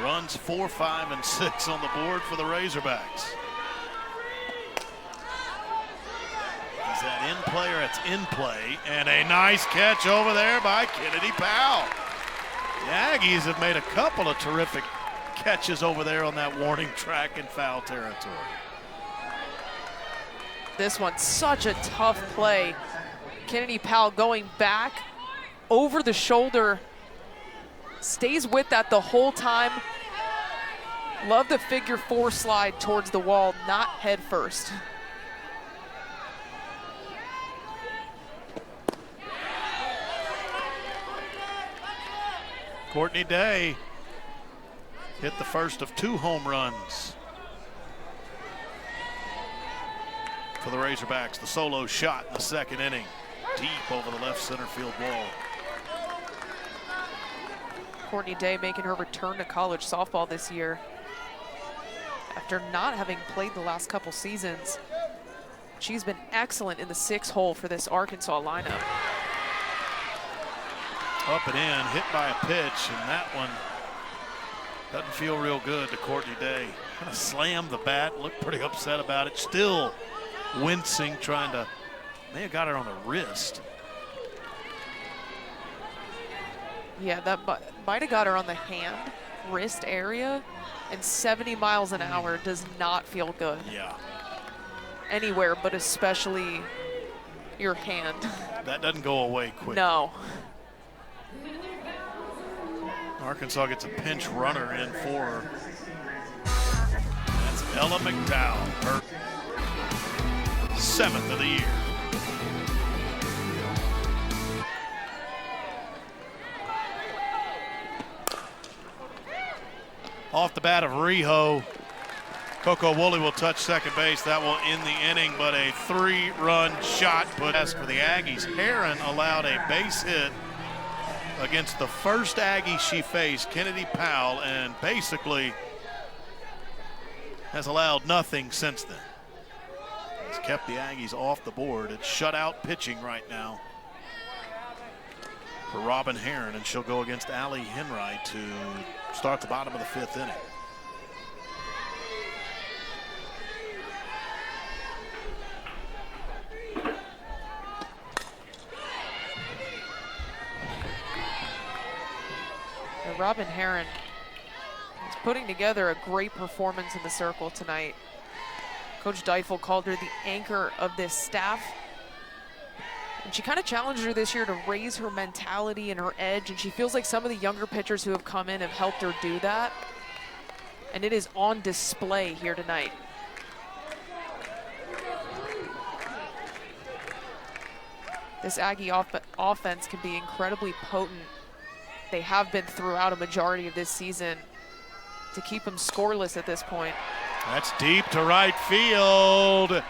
runs 4, 5, and 6 on the board for the Razorbacks. Is that in play or it's in play? And a nice catch over there by Kennedy Powell. The Aggies have made a couple of terrific catches over there on that warning track in foul territory. This one's such a tough play. Kennedy Powell going back over the shoulder, stays with that the whole time. Love the figure 4 slide towards the wall, not head first. Courtney Day hit the first of 2 home runs for the Razorbacks. The solo shot in the 2nd inning, deep over the left center field wall. Courtney Day making her return to college softball this year after not having played the last couple seasons. She's been excellent in the 6 hole for this Arkansas lineup. Up and in, hit by a pitch, and that one doesn't feel real good to Courtney Day. Kind of slammed the bat, looked pretty upset about it, still wincing, trying to, may have got her on the wrist. Yeah, that might have got her on the hand, wrist area, and 70 miles an hour does not feel good. Yeah. Anywhere, but especially your hand. That doesn't go away quick. No. Arkansas gets a pinch runner in for her. That's Ella McDowell, her 7th of the year. Off the bat of Rijo, Coco Woolley will touch second base. That will end the inning, but a 3-run shot put as for the Aggies. Herron allowed a base hit against the first Aggie she faced, Kennedy Powell, and basically has allowed nothing since then. It's kept the Aggies off the board. It's shutout pitching right now for Robin Herron, and she'll go against Allie Henright to start the bottom of the 5th inning. And Robin Herron is putting together a great performance in the circle tonight. Coach Deifel called her the anchor of this staff. And she kind of challenged her this year to raise her mentality and her edge, and she feels like some of the younger pitchers who have come in have helped her do that. And it is on display here tonight. This Aggie offense can be incredibly potent. They have been throughout a majority of this season to keep them scoreless at this point. That's deep to right field.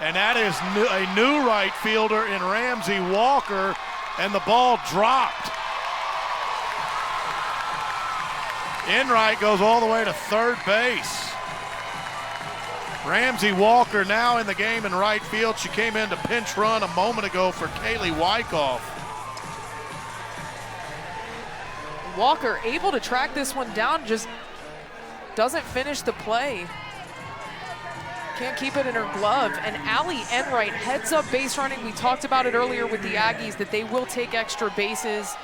And that is a new right fielder in Ramsey Walker, and the ball dropped. Enright goes all the way to third base. Ramsey Walker now in the game in right field. She came in to pinch run a moment ago for Kaylee Wyckoff. Walker able to track this one down, just doesn't finish the play. Can't keep it in her glove. And Allie Enright heads up base running. We talked about it earlier with the Aggies that they will take extra bases.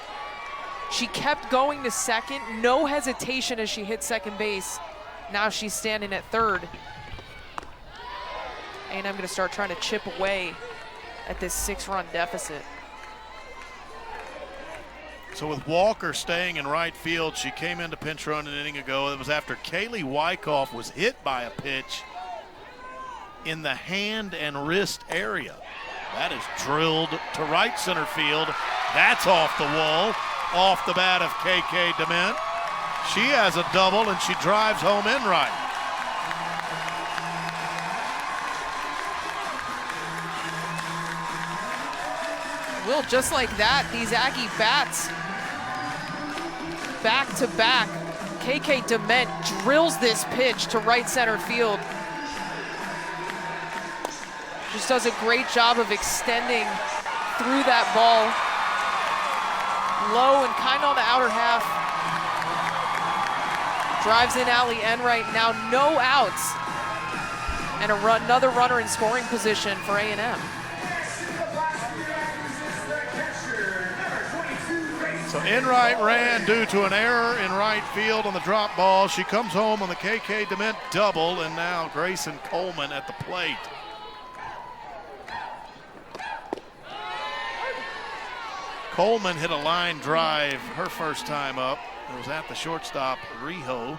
She kept going to second, no hesitation as she hit second base. Now she's standing at third. And I'm gonna start trying to chip away at this 6-run deficit. So with Walker staying in right field, she came in to pinch run an inning ago. It was after Kaylee Wyckoff was hit by a pitch in the hand and wrist area. That is drilled to right center field. That's off the wall, off the bat of KK Dement. She has a double and she drives home Enright. Will, just like that, these Aggie bats back to back. KK Dement drills this pitch to right center field. Just does a great job of extending through that ball. Low and kind of on the outer half. Drives in Allie Enright, now no outs. And another runner in scoring position for A&M. So Enright ran due to an error in right field on the drop ball. She comes home on the KK Dement double, and now Grayson Coleman at the plate. Coleman hit a line drive her first time up. It was at the shortstop, Rijo.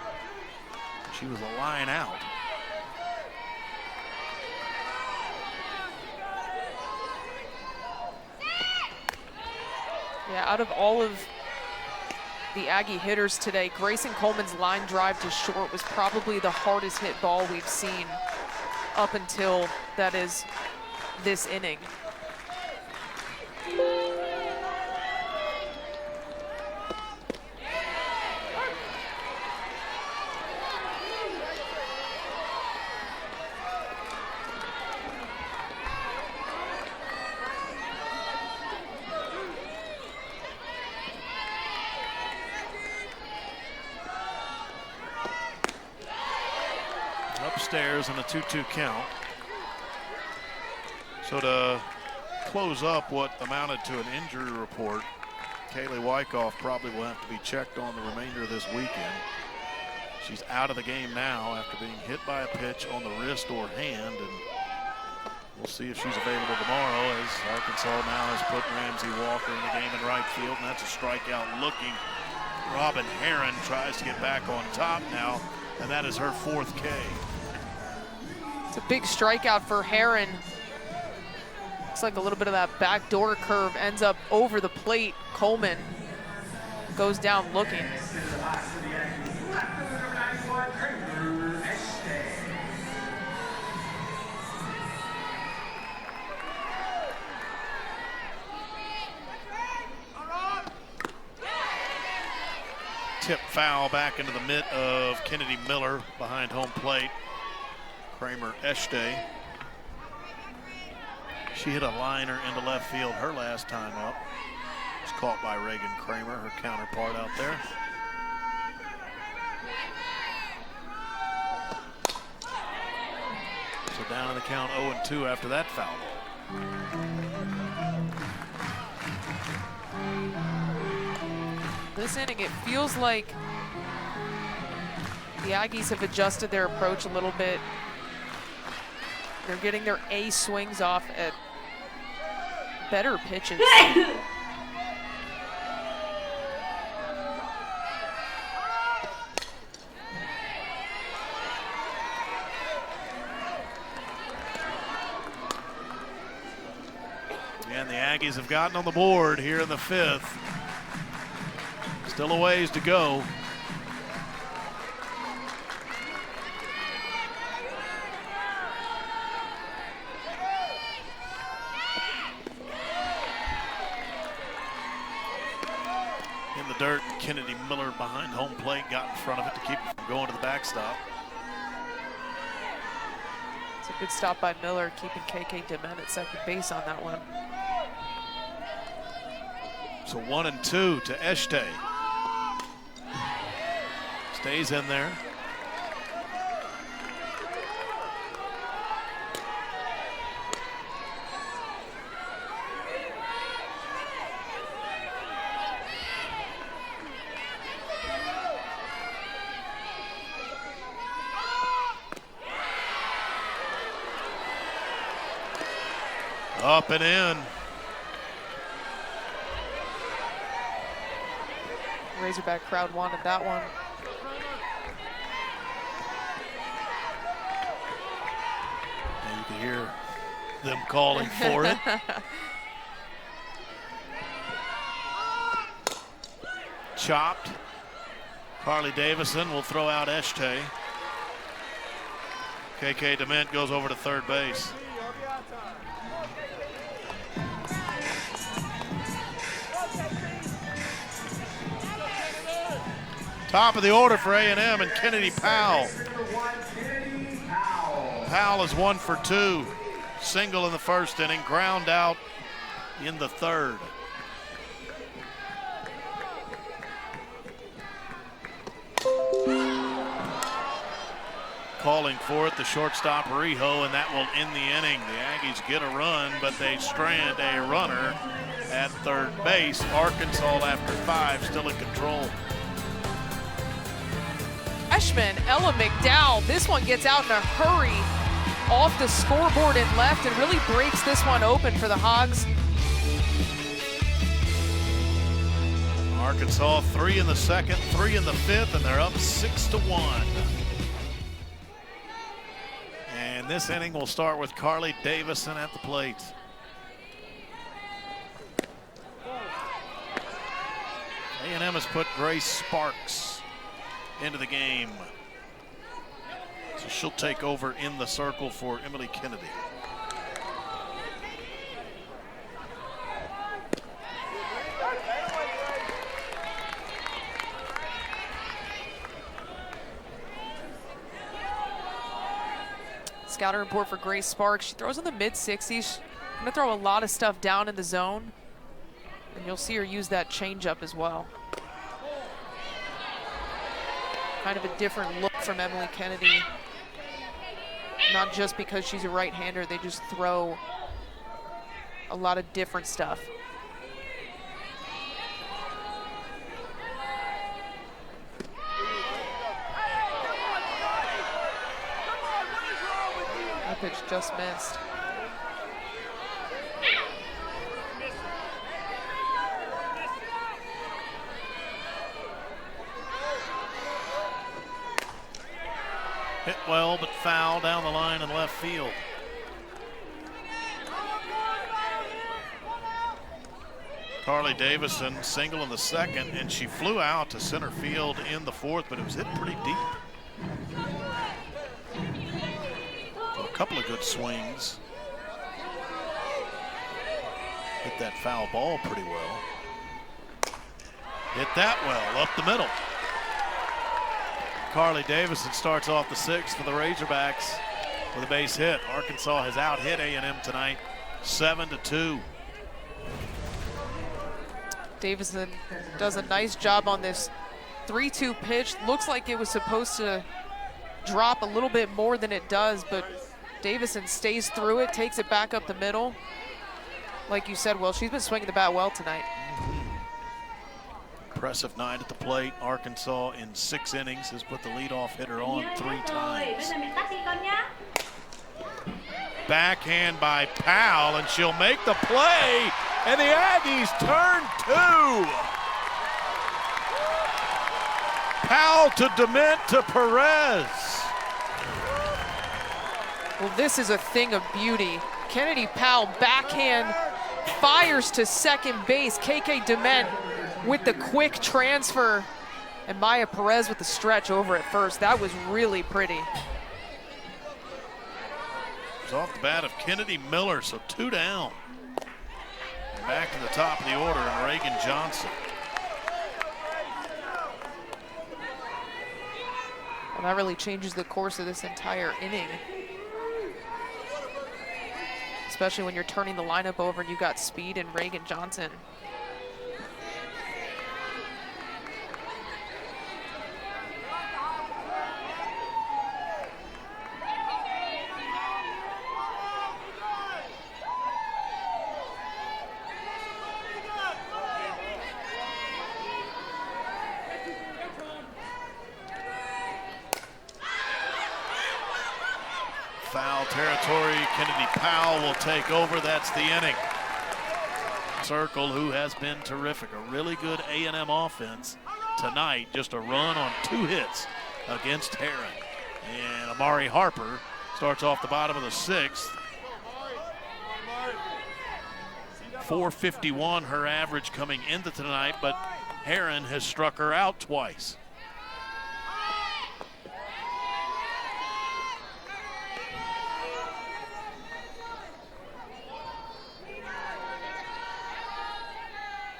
She was a line out. Yeah, out of all of the Aggie hitters today, Grayson Coleman's line drive to short was probably the hardest hit ball we've seen up until that is this inning. Upstairs on a 2-2 count. So to close up what amounted to an injury report, Kaylee Wyckoff probably will have to be checked on the remainder of this weekend. She's out of the game now after being hit by a pitch on the wrist or hand, and we'll see if she's available tomorrow, as Arkansas now has put Ramsey Walker in the game in right field, and that's a strikeout looking. Robin Herron tries to get back on top now, and that is her 4th K. It's a big strikeout for Herron. Looks like a little bit of that backdoor curve ends up over the plate. Coleman goes down looking. tip foul back into the mitt of Kennedy Miller behind home plate. Kramer Eshte. She hit a liner into left field her last time up. Was caught by Reagan Kramer, her counterpart out there. So down in the count 0-2 after that foul ball. This inning, it feels like the Aggies have adjusted their approach a little bit. They're getting their A swings off at better pitches. And the Aggies have gotten on the board here in the 5th. Still a ways to go. In the dirt, Kennedy Miller behind home plate got in front of it to keep it from going to the backstop. It's a good stop by Miller, keeping KK Dement at second base on that one. So 1-2 to Eshte. Stays in there. Up and in. Razorback crowd wanted that one. And you can hear them calling for it. Chopped. Carly Davison will throw out Eshte. KK Dement goes over to third base. Top of the order for A&M and Kennedy Powell. Powell is 1 for 2. Single in the first inning, ground out in the third. Calling for it, the shortstop Rijo, and that will end the inning. The Aggies get a run, but they strand a runner at third base. Arkansas, after 5, still in control. Freshman Ella McDowell, this one gets out in a hurry off the scoreboard and left and really breaks this one open for the Hogs. Arkansas 3 in the second, 3 in the 5th, and they're up 6-1. And this inning will start with Carly Davison at the plate. A&M has put Grace Sparks into the game. So she'll take over in the circle for Emily Kennedy. Scouter report for Grace Sparks. She throws in the mid-60s. She's gonna throw a lot of stuff down in the zone. And you'll see her use that changeup as well. Kind of a different look from Emily Kennedy. Not just because she's a right-hander, they just throw a lot of different stuff. That pitch just missed. Hit well, but foul down the line in left field. Carly Davison single in the second, and she flew out to center field in the 4th, but it was hit pretty deep. So a couple of good swings. Hit that foul ball pretty well. Hit that well up the middle. Carly Davison starts off the sixth for the Razorbacks with a base hit. Arkansas has out-hit A&M tonight, 7-2. Davison does a nice job on this 3-2 pitch. Looks like it was supposed to drop a little bit more than it does, but Davison stays through it, takes it back up the middle. Like you said, Will, she's been swinging the bat well tonight. Impressive night at the plate. Arkansas in 6 innings has put the leadoff hitter on 3 times. Backhand by Powell, and she'll make the play, and the Aggies turn 2. Powell to Dement to Perez. Well, this is a thing of beauty. Kennedy Powell backhand fires to second base. KK Dement with the quick transfer, and Maya Perez with the stretch over at first. That was really pretty. It's off the bat of Kennedy Miller, so 2 down. Back to the top of the order, and Reagan Johnson. Well, that really changes the course of this entire inning. Especially when you're turning the lineup over and you got speed and Reagan Johnson. Foul territory. Kennedy Powell will take over. That's the inning. Circle, who has been terrific. A really good A&M offense tonight. Just a run on 2 hits against Herron. And Amari Harper starts off the bottom of the 6th. 451 her average coming into tonight, but Herron has struck her out twice.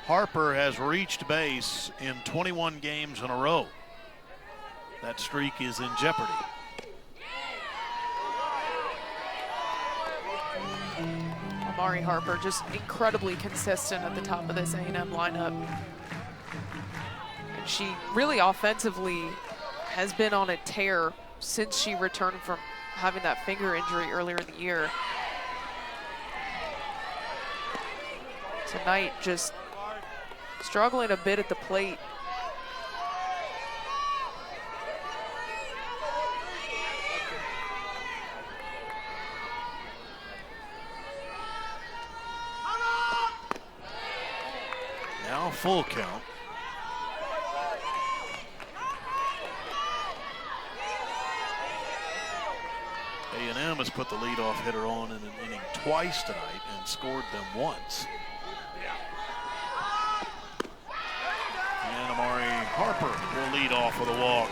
Harper has reached base in 21 games in a row. That streak is in jeopardy. Amari Harper just incredibly consistent at the top of this A&M lineup. And she really offensively has been on a tear since she returned from having that finger injury earlier in the year. Tonight, just struggling a bit at the plate. Now full count. A&M has put the leadoff hitter on in an inning twice tonight and scored them once. And Amari Harper will lead off with a walk.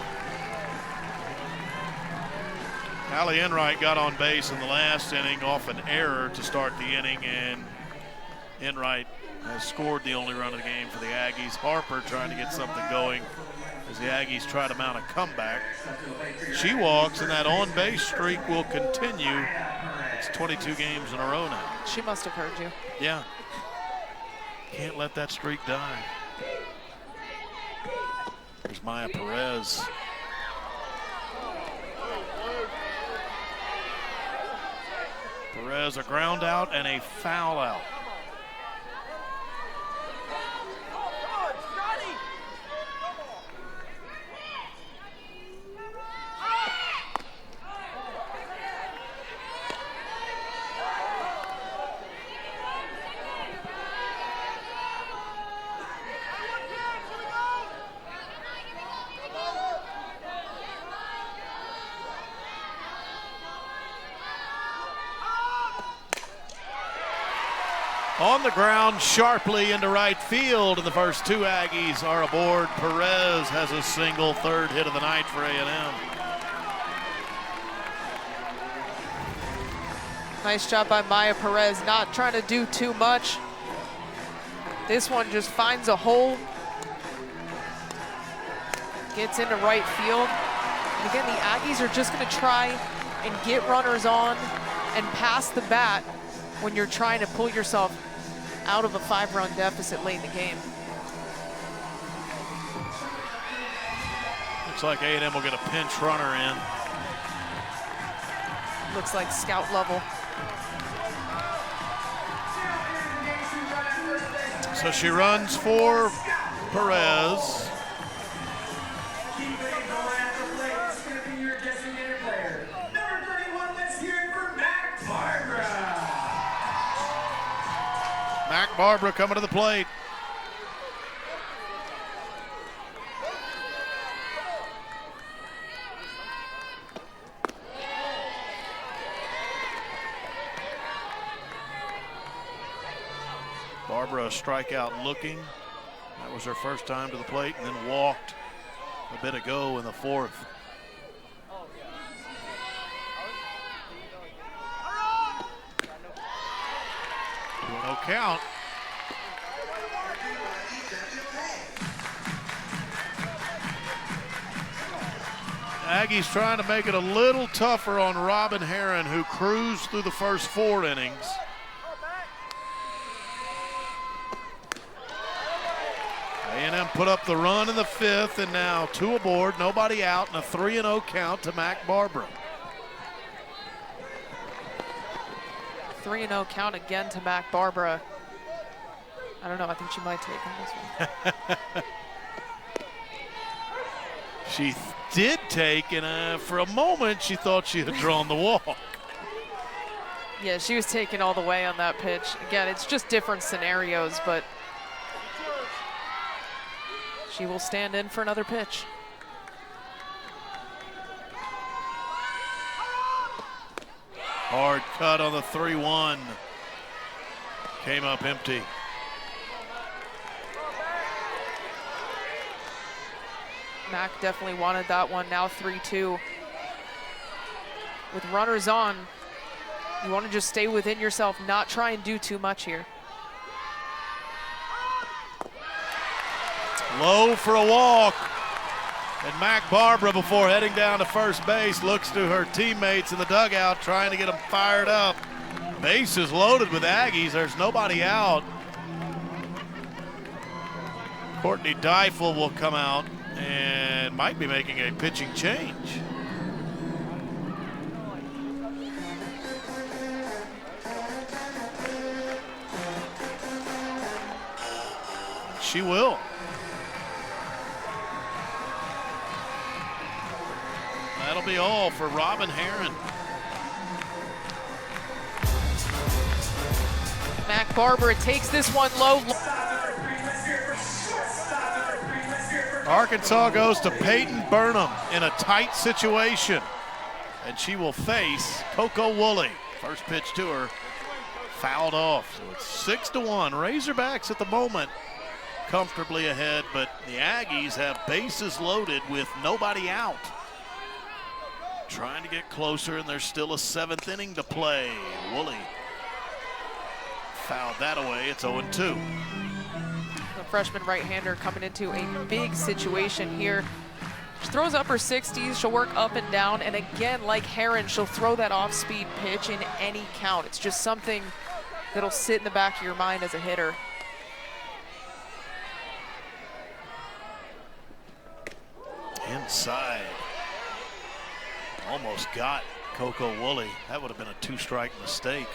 Allie Enright got on base in the last inning off an error to start the inning, and Enright has scored the only run of the game for the Aggies. Harper trying to get something going as the Aggies try to mount a comeback. She walks, and that on-base streak will continue. It's 22 games in a row now. She must have heard you. Yeah. Can't let that streak die. There's Maya Perez. Perez, a ground out and a foul out. On the ground sharply into right field, and the first 2 Aggies are aboard. Perez has a single, 3rd hit of the night for A&M. Nice job by Maya Perez, not trying to do too much. This one just finds a hole, gets into right field. And again, the Aggies are just going to try and get runners on and pass the bat when you're trying to pull yourself out of a 5-run deficit late in the game. Looks like A&M will get a pinch runner in. Looks like scout level. So she runs for Perez. Mac Barbara coming to the plate. Barbara a strikeout looking. That was her first time to the plate, and then walked a bit ago in the 4th. 2-0 count. Aggies trying to make it a little tougher on Robin Herron, who cruised through the first 4 innings. A&M put up the run in the 5th, and now 2 aboard, nobody out, and a 3-0 count to Mac Barbara. 3-0 count again to Mac Barbara. I don't know, I think she might take on this one. She did take, and for a moment she thought she had drawn the walk. Yeah, she was taken all the way on that pitch. Again, it's just different scenarios, but she will stand in for another pitch. Hard cut on the 3-1. Came up empty. Mac definitely wanted that one. Now 3-2. With runners on, you want to just stay within yourself, not try and do too much here. Low for a walk. And Mac Barbara, before heading down to first base, looks to her teammates in the dugout trying to get them fired up. Base is loaded with Aggies. There's nobody out. Courtney Deifel will come out and might be making a pitching change. She will. That'll be all for Robin Herron. Mac Barbara takes this one low. Arkansas goes to Peyton Burnham in a tight situation, and she will face Coco Woolley. First pitch to her, fouled off. So it's 6-1. Razorbacks at the moment comfortably ahead, but the Aggies have bases loaded with nobody out. Trying to get closer, and there's still a 7th inning to play. Woolley fouled that away. It's 0-2. The freshman right-hander coming into a big situation here. She throws upper 60s. She'll work up and down, and again, like Herron, she'll throw that off-speed pitch in any count. It's just something that'll sit in the back of your mind as a hitter. Inside. Almost got Coco Woolley. That would have been a 2-strike mistake.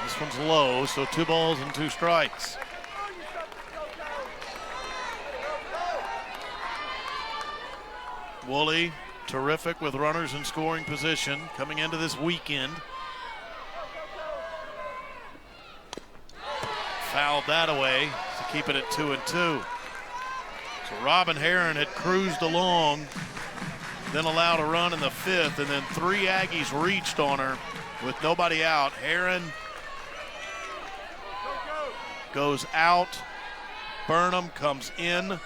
This one's low, so 2 balls and 2 strikes. Woolley, terrific with runners in scoring position coming into this weekend. Fouled that away to keep it at 2-2. So Robin Herron had cruised along, then allowed a run in the 5th, and then 3 Aggies reached on her with nobody out. Herron goes out. Burnham comes in.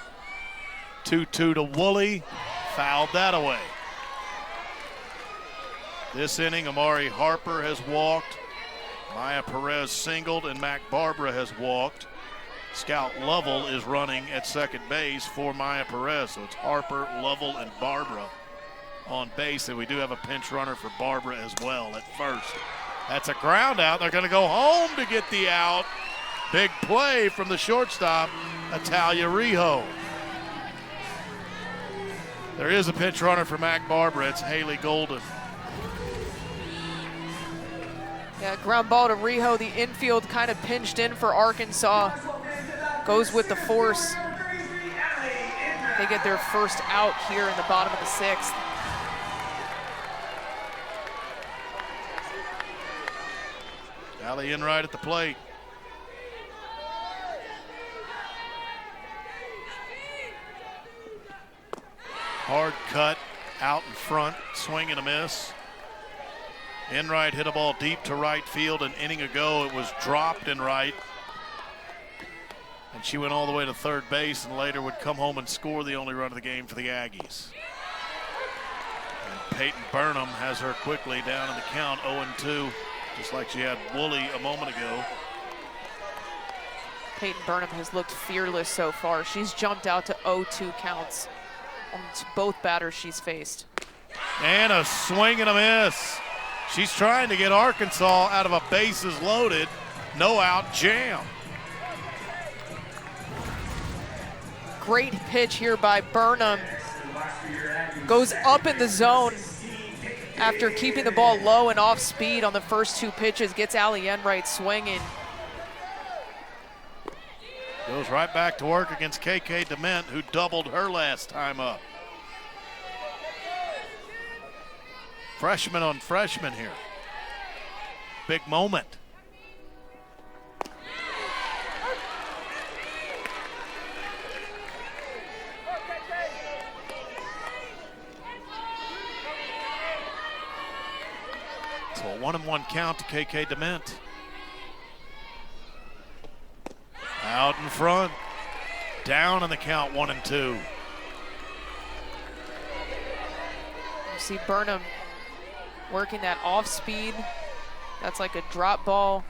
2-2 to Woolley. Fouled that away. This inning, Amari Harper has walked. Maya Perez singled and Mac Barbara has walked. Scout Lovell is running at second base for Maya Perez. So it's Harper, Lovell, and Barbara on base. And we do have a pinch runner for Barbara as well at first. That's a ground out. They're going to go home to get the out. Big play from the shortstop, Italia Rijo. There is a pinch runner for Mac Barbara. It's Haley Golden. Yeah, ground ball to Rijo. The infield kind of pinched in for Arkansas. Goes with the force. They get their first out here in the bottom of the sixth. Allie Enright at the plate. Hard cut out in front, swing and a miss. Enright hit a ball deep to right field an inning ago. It was dropped in right. And she went all the way to third base and later would come home and score the only run of the game for the Aggies. And Peyton Burnham has her quickly down in the count, 0-2, just like she had Woolley a moment ago. Peyton Burnham has looked fearless so far. She's jumped out to 0-2 counts on both batters she's faced. And a swing and a miss. She's trying to get Arkansas out of a bases loaded, no out jam. Great pitch here by Burnham. Goes up in the zone after keeping the ball low and off speed on the first two pitches. Gets Allie Enright swinging. Goes right back to work against KK Dement, who doubled her last time up. Freshman on freshman here. Big moment. So a 1-1 count to KK Dement. Out in front. Down in the count, 1-2. You see Burnham working that off speed. That's like a drop ball.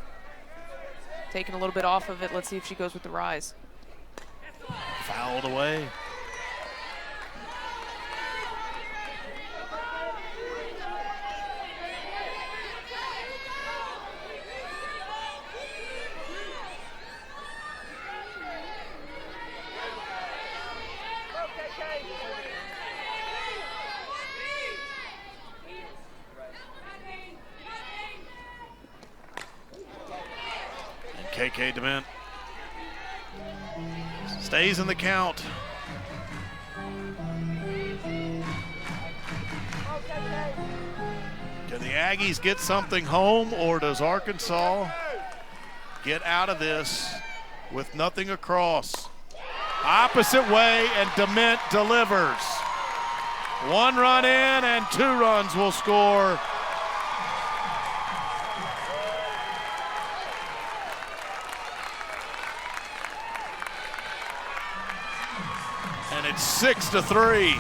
Taking a little bit off of it. Let's see if she goes with the rise. Fouled away. KK Dement stays in the count. Can the Aggies get something home, or does Arkansas get out of this with nothing across? Opposite way, and Dement delivers. 1 run in and 2 runs will score. And it's 6-3.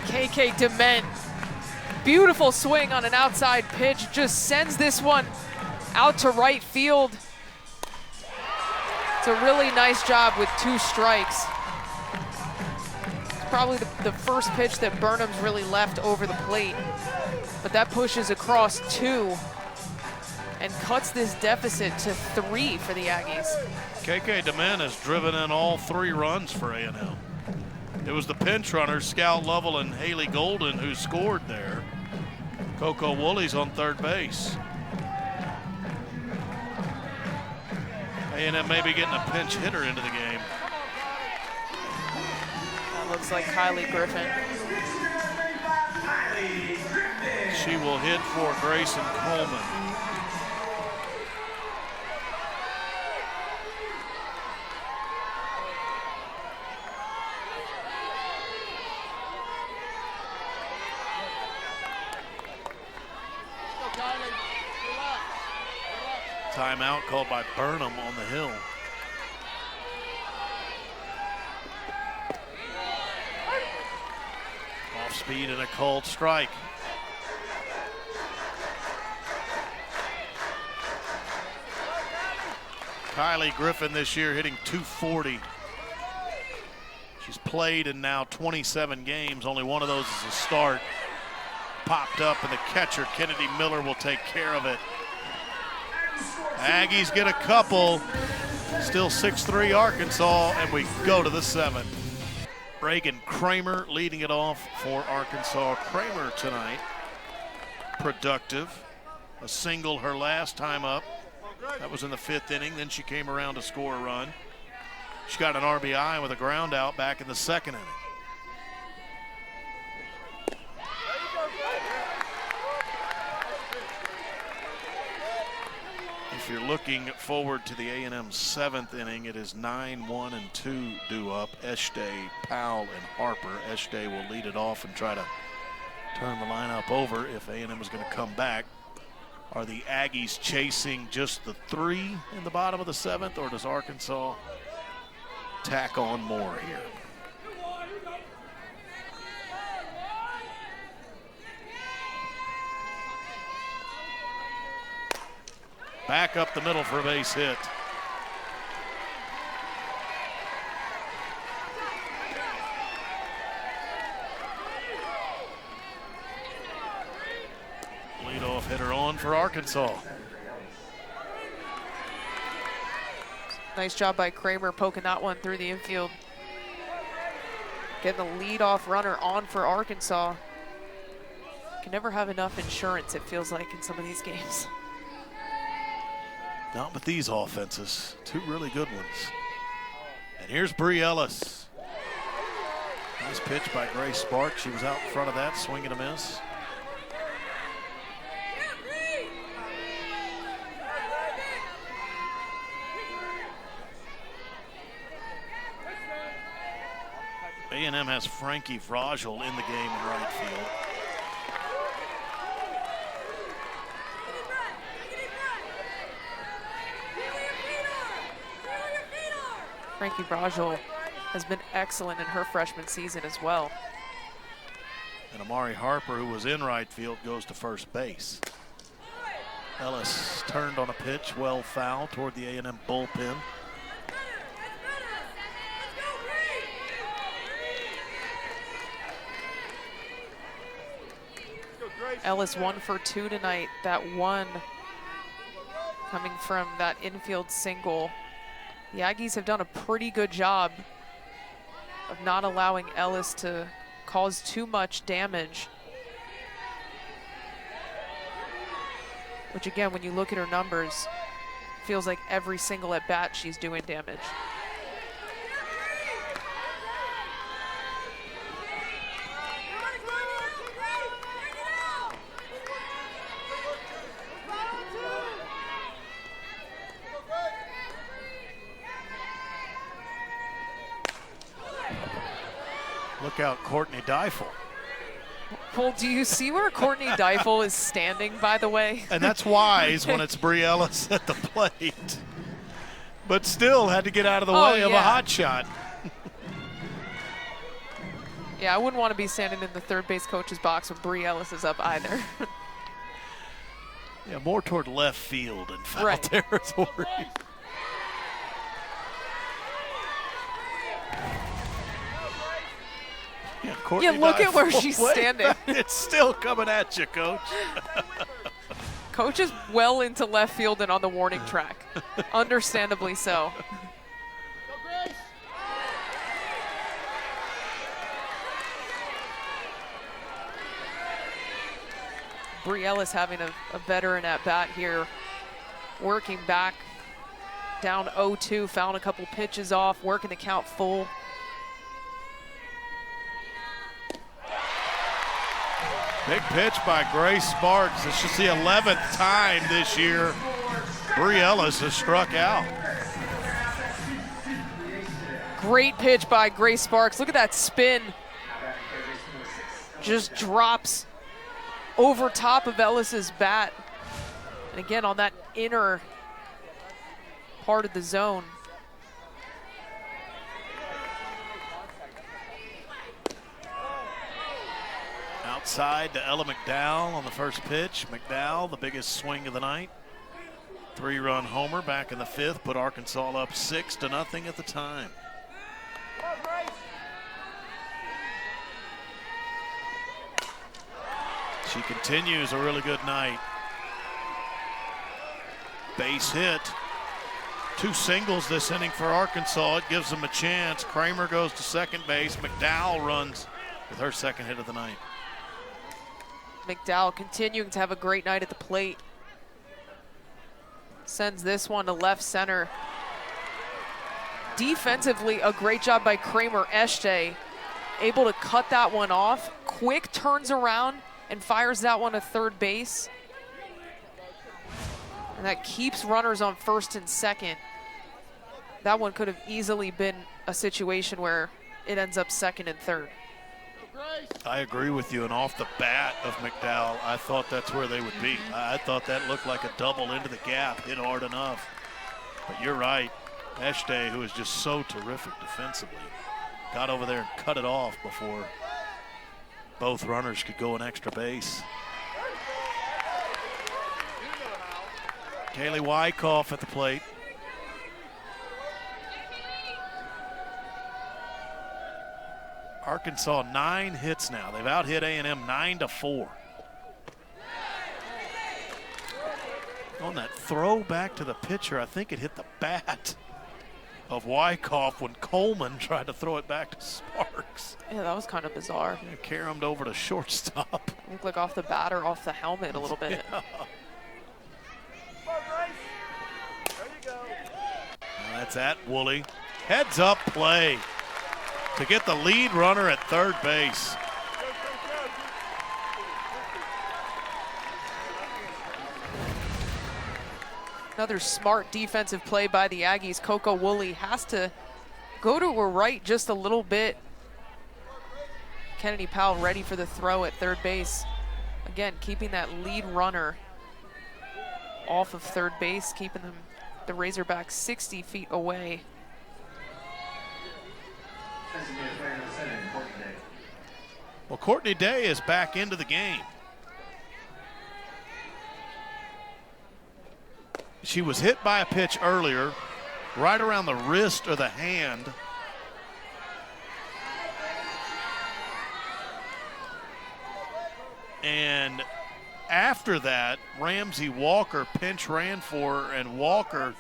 KK Dement, beautiful swing on an outside pitch, just sends this one out to right field. It's a really nice job with 2 strikes. It's probably the first pitch that Burnham's really left over the plate, but that pushes across 2 and cuts this deficit to 3 for the Aggies. KK Dement has driven in all 3 runs for A&M. It was the pinch runners, Scout Lovell and Haley Golden, who scored there. Coco Woolley's on third base. A&M may be getting a pinch hitter into the game. That looks like Kylie Griffin. She will hit for Grayson Coleman. Timeout called by Burnham on the hill. Off speed and a called strike. Kylie Griffin this year hitting .240. She's played in now 27 games. Only one of those is a start. Popped up, and the catcher, Kennedy Miller, will take care of it. Aggies get a couple. Still 6-3 Arkansas, and we go to the 7th. Reagan Kramer leading it off for Arkansas. Kramer tonight, productive. A single her last time up. That was in the 5th inning. Then she came around to score a run. She got an RBI with a ground out back in the 2nd inning. If you're looking forward to the A&M 7th inning, it is 9-1-2 due up. Eshte, Powell, and Harper. Eshte will lead it off and try to turn the lineup over if A&M is going to come back. Are the Aggies chasing just the 3 in the bottom of the 7th, or does Arkansas tack on more here? Back up the middle for a base hit. Leadoff hitter on for Arkansas. Nice job by Kramer poking that one through the infield. Getting the leadoff runner on for Arkansas. Can never have enough insurance, it feels like, in some of these games. Not with these offenses. 2 really good ones. And here's Bree Ellis. Nice pitch by Grace Sparks. She was out in front of that, swing and a miss. A&M has Frankie Vrajel in the game in right field. Frankie Vrajel has been excellent in her freshman season as well. And Amari Harper, who was in right field, goes to first base. Ellis turned on a pitch, well foul toward the A&M bullpen. Ellis 1 for 2 tonight. That one coming from that infield single. The Aggies have done a pretty good job of not allowing Ellis to cause too much damage. Which again, when you look at her numbers, feels like every single at bat she's doing damage. Look out, Courtney Deifel. Well, do you see where Courtney Deifel is standing, by the way? And that's wise when it's Bree Ellis at the plate. But still had to get out of the way of a hot shot. Yeah, I wouldn't want to be standing in the third base coach's box when Bree Ellis is up either. Yeah, more toward left field in foul territory. Yeah, look at where she's standing. It's still coming at you, Coach. Coach is well into left field and on the warning track. Understandably so. Bree Ellis having a veteran at bat here, working back down 0-2, found a couple pitches off, working the count full. Big pitch by Grace Sparks. This is the 11th time this year Bree Ellis has struck out. Great pitch by Grace Sparks. Look at that spin. Just drops over top of Ellis's bat. And again, on that inner part of the zone. Outside to Ella McDowell on the first pitch. McDowell, the biggest swing of the night. 3-run homer back in the 5th, put Arkansas up 6-0 at the time. She continues a really good night. Base hit. 2 singles this inning for Arkansas. It gives them a chance. Kramer goes to second base. McDowell runs with her second hit of the night. McDowell continuing to have a great night at the plate. Sends this one to left center. Defensively, a great job by Kramer Este. Able to cut that one off. Quick turns around and fires that one to third base. And that keeps runners on first and second. That one could have easily been a situation where it ends up second and third. I agree with you, and off the bat of McDowell, I thought that's where they would be. I thought that looked like a double into the gap, hit hard enough. But you're right, Este, who is just so terrific defensively, got over there and cut it off before both runners could go an extra base. Kaylee Wyckoff at the plate. Arkansas 9 hits now. They've out-hit A&M 9-4. On that throw back to the pitcher, I think it hit the bat of Wyckoff when Coleman tried to throw it back to Sparks. Yeah, that was kind of bizarre. Yeah, caromed over to shortstop. Looked like off the bat or off the helmet a little bit. Yeah. That's at Woolley. Heads up play to get the lead runner at third base. Another smart defensive play by the Aggies. Coco Woolley has to go to her right just a little bit. Kennedy Powell ready for the throw at third base. Again, keeping that lead runner off of third base, keeping them, the Razorbacks 60 feet away. Well, Courtney Day is back into the game. She was hit by a pitch earlier, right around the wrist or the hand. And after that, Ramsey Walker pinch ran for her, and Walker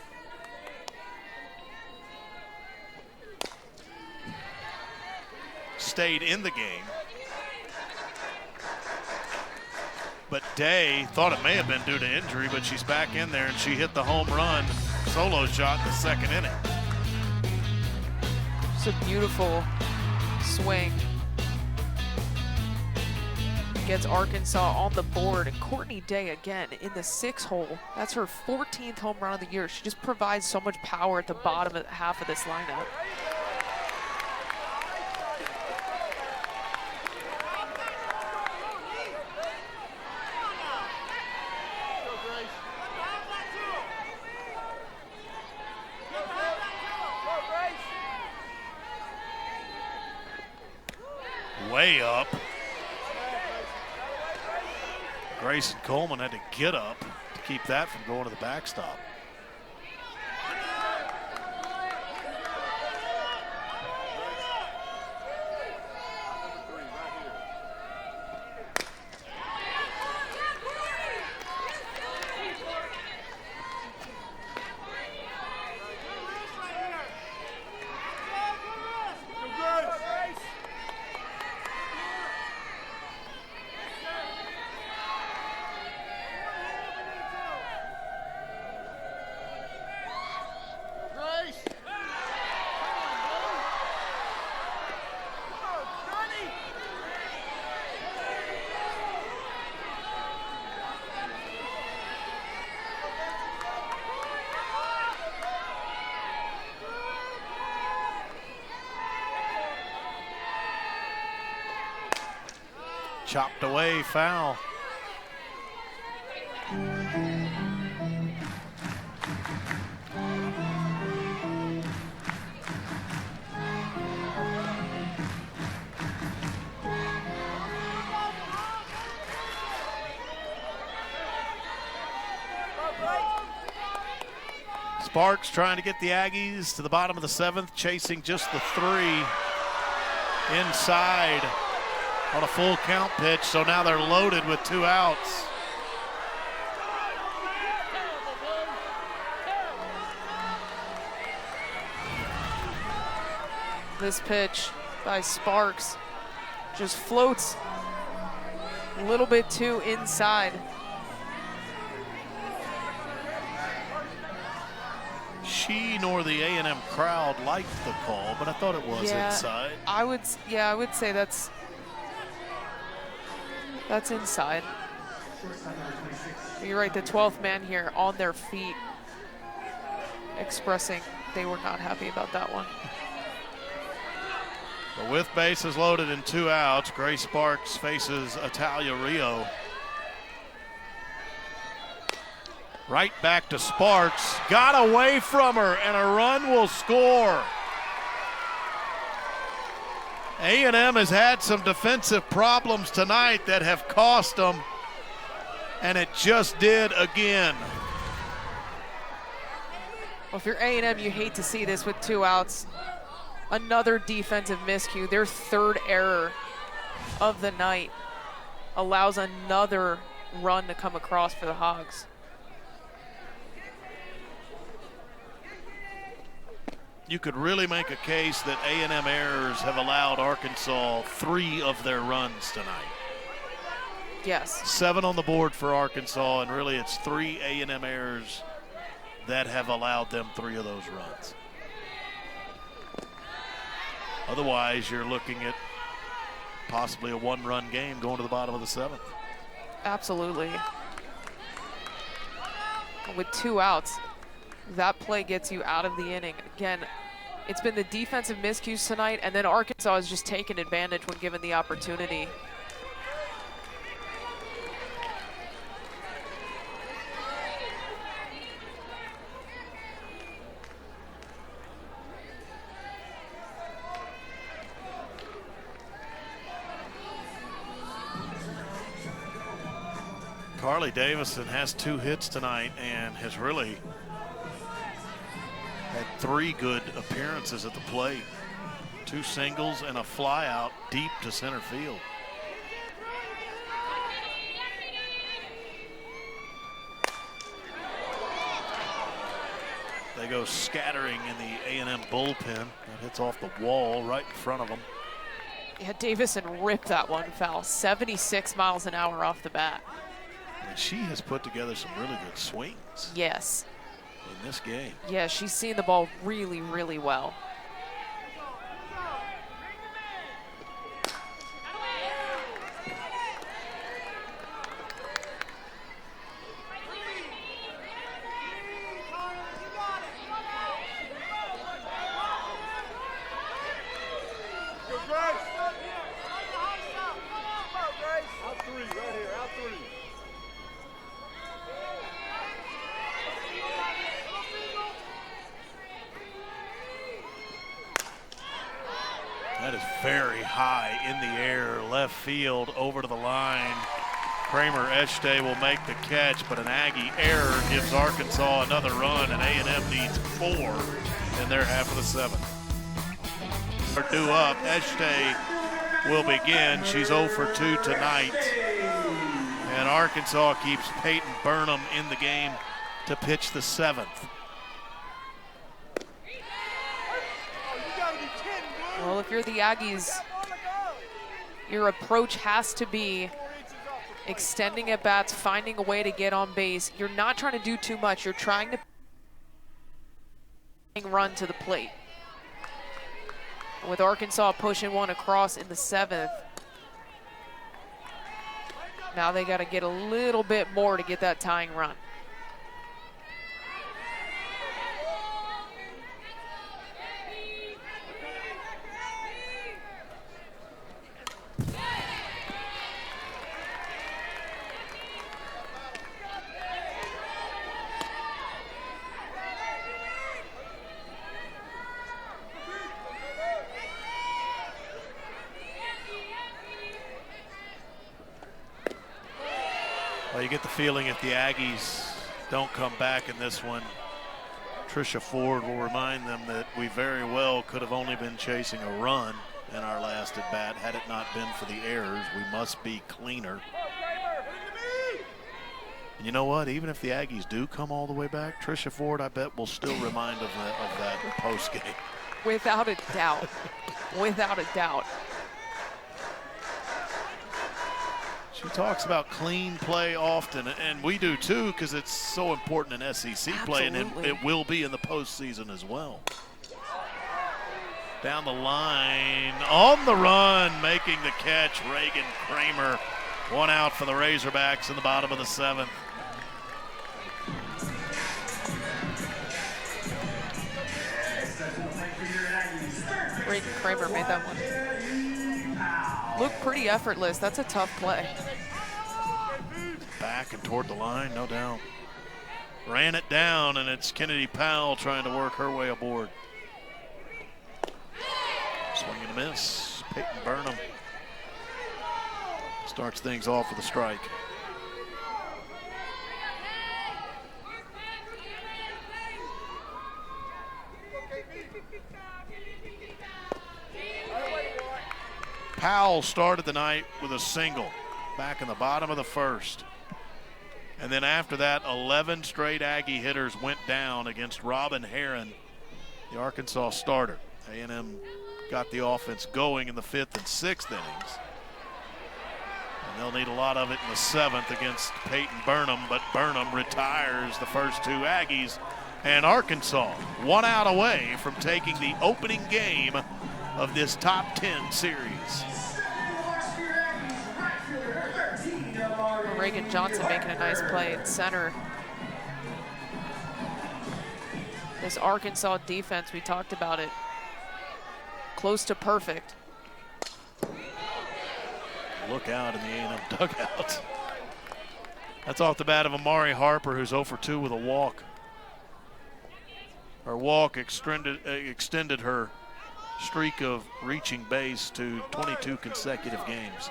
stayed in the game. But Day thought it may have been due to injury, but she's back in there, and she hit the home run solo shot in the second inning. It's a beautiful swing. Gets Arkansas on the board, and Courtney Day again in the 6 hole. That's her 14th home run of the year. She just provides so much power at the bottom of half of this lineup. Way up. Grayson Coleman had to get up to keep that from going to the backstop. Chopped away, foul. Sparks trying to get the Aggies to the bottom of the 7th, chasing just the 3 inside on a full count pitch. So now they're loaded with 2 outs. This pitch by Sparks just floats a little bit too inside. She nor the A&M crowd liked the call, but I thought it was inside. I would say that's inside. You're right, the 12th man here on their feet expressing they were not happy about that one. But with bases loaded and 2 outs, Grace Sparks faces Italia Rio. Right back to Sparks. Got away from her, and a run will score. A&M has had some defensive problems tonight that have cost them, and it just did again. Well, if you're A&M, you hate to see this with 2 outs. Another defensive miscue. Their 3rd error of the night allows another run to come across for the Hogs. You could really make a case that A&M errors have allowed Arkansas 3 of their runs tonight. Yes. 7 on the board for Arkansas, and really it's 3 A&M errors that have allowed them 3 of those runs. Otherwise, you're looking at possibly a 1-run game going to the bottom of the 7th. Absolutely. With 2 outs, that play gets you out of the inning. Again, it's been the defensive miscues tonight, and then Arkansas has just taken advantage when given the opportunity. Carly Davison has 2 hits tonight and has really had 3 good appearances at the plate. 2 singles and a fly out deep to center field. They go scattering in the A&M bullpen. That hits off the wall right in front of them. Yeah, Davison ripped that one foul. 76 miles an hour off the bat. And she has put together some really good swings. Yes. In this game. Yeah, she's seen the ball really, really well. That is very high in the air, left field, over to the line. Kramer Eshte will make the catch, but an Aggie error gives Arkansas another run, and A&M needs 4 in their half of the 7th. Are due up. Eshte will begin. She's 0 for 2 tonight. And Arkansas keeps Peyton Burnham in the game to pitch the 7th. Well, if you're the Aggies, your approach has to be extending at bats, finding a way to get on base. You're not trying to do too much. You're trying to run to the plate. With Arkansas pushing one across in the 7th, now they got to get a little bit more to get that tying run. Well, you get the feeling if the Aggies don't come back in this one, Tricia Ford will remind them that we very well could have only been chasing a run in our last at bat had it not been for the errors. We must be cleaner. And you know what? Even if the Aggies do come all the way back, Tricia Ford, I bet, will still remind of that post game. Without a doubt. Without a doubt. She talks about clean play often, and we do too, because it's so important in SEC play, and it will be in the postseason as well. Down the line, on the run, making the catch, Reagan Kramer. 1 out for the Razorbacks in the bottom of the 7th. Reagan Kramer made that one. Looked pretty effortless. That's a tough play. Back and toward the line, no doubt. Ran it down, and it's Kennedy Powell trying to work her way aboard. Swing and a miss. Peyton Burnham starts things off with a strike. Powell started the night with a single back in the bottom of the 1st. And then after that, 11 straight Aggie hitters went down against Robin Heron, the Arkansas starter. A&M got the offense going in the 5th and 6th innings. And they'll need a lot of it in the 7th against Peyton Burnham, but Burnham retires the first 2 Aggies. And Arkansas 1 out away from taking the opening game of this top 10 series. Reagan Johnson making a nice play at center. This Arkansas defense, we talked about it, close to perfect. Look out in the A&M dugout. That's off the bat of Amari Harper, who's 0 for 2 with a walk. Her walk extended her streak of reaching base to 22 consecutive games.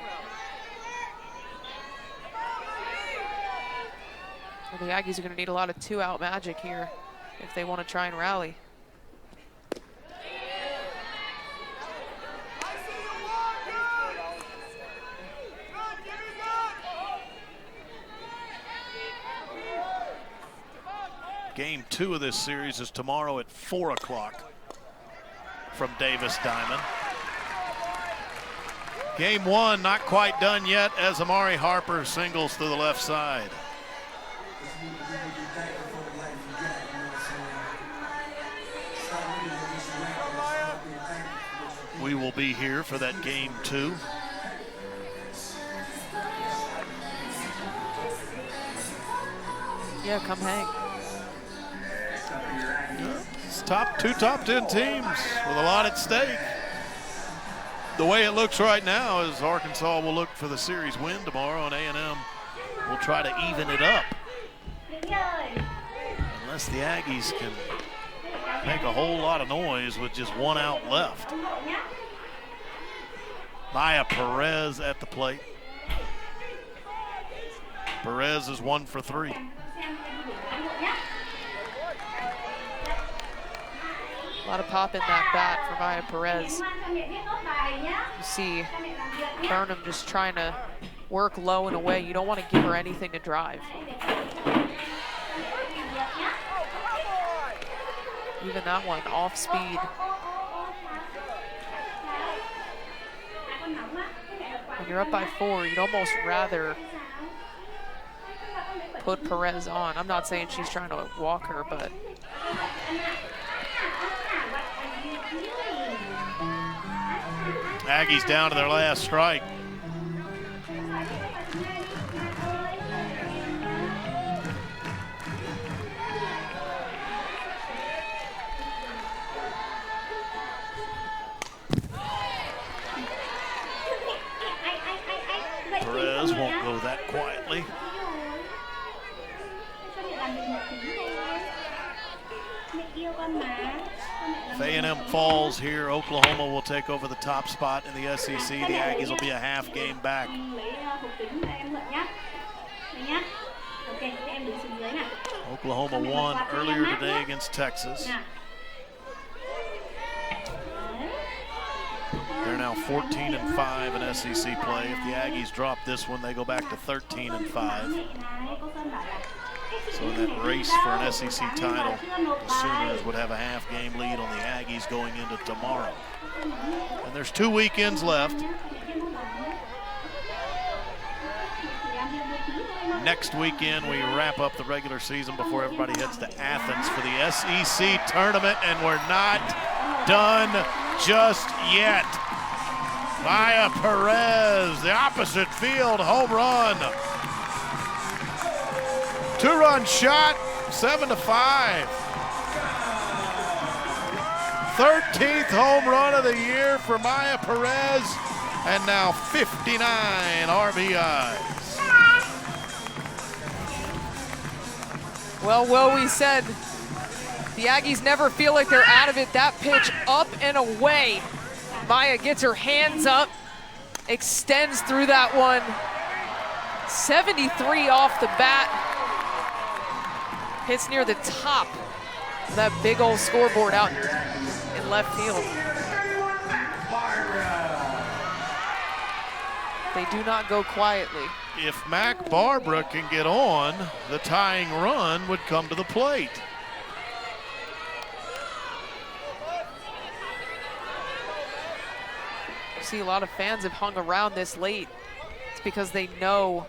Well, the Aggies are going to need a lot of 2-out magic here if they want to try and rally. Game 2 of this series is tomorrow at 4 o'clock from Davis Diamond. Game 1 not quite done yet as Amari Harper singles to the left side. We will be here for that Game 2. Yeah, come hang. It's two top 10 teams with a lot at stake. The way it looks right now is Arkansas will look for the series win tomorrow, and A&M will try to even it up. Unless the Aggies can make a whole lot of noise with just 1 out left. Maya Perez at the plate. Perez is 1 for 3. A lot of pop in that bat for Maya Perez. You see Burnham just trying to work low and away. You don't want to give her anything to drive. Even that one off speed. When you're up by 4, you'd almost rather put Perez on. I'm not saying she's trying to walk her, but Aggies down to their last strike. Perez won't go that quietly. If A&M falls here, Oklahoma will take over the top spot in the SEC. The Aggies will be a half game back. Oklahoma won earlier today against Texas. They're now 14-5 in SEC play. If the Aggies drop this one, they go back to 13-5. So in that race for an SEC title, the Sooners would have a half-game lead on the Aggies going into tomorrow. And there's 2 weekends left. Next weekend, we wrap up the regular season before everybody heads to Athens for the SEC tournament, and we're not done just yet. Maya Perez, the opposite field home run. 2-run shot, 7-5. 13th home run of the year for Maya Perez, and now 59 RBIs. Well, we said the Aggies never feel like they're out of it. That pitch up and away. Maya gets her hands up, extends through that one. 73 off the bat. Hits near the top of that big old scoreboard out in left field. They do not go quietly. If Mac Barbara can get on, the tying run would come to the plate. See, a lot of fans have hung around this late. It's because they know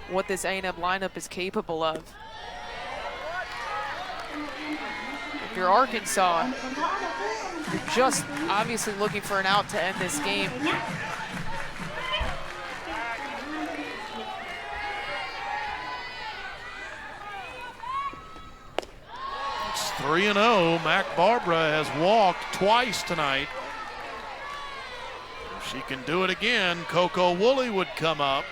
what this A&M lineup is capable of. If you're Arkansas, you're just obviously looking for an out to end this game. It's 3-0. Mac Barbara has walked twice tonight. If she can do it again, Coco Woolley would come up.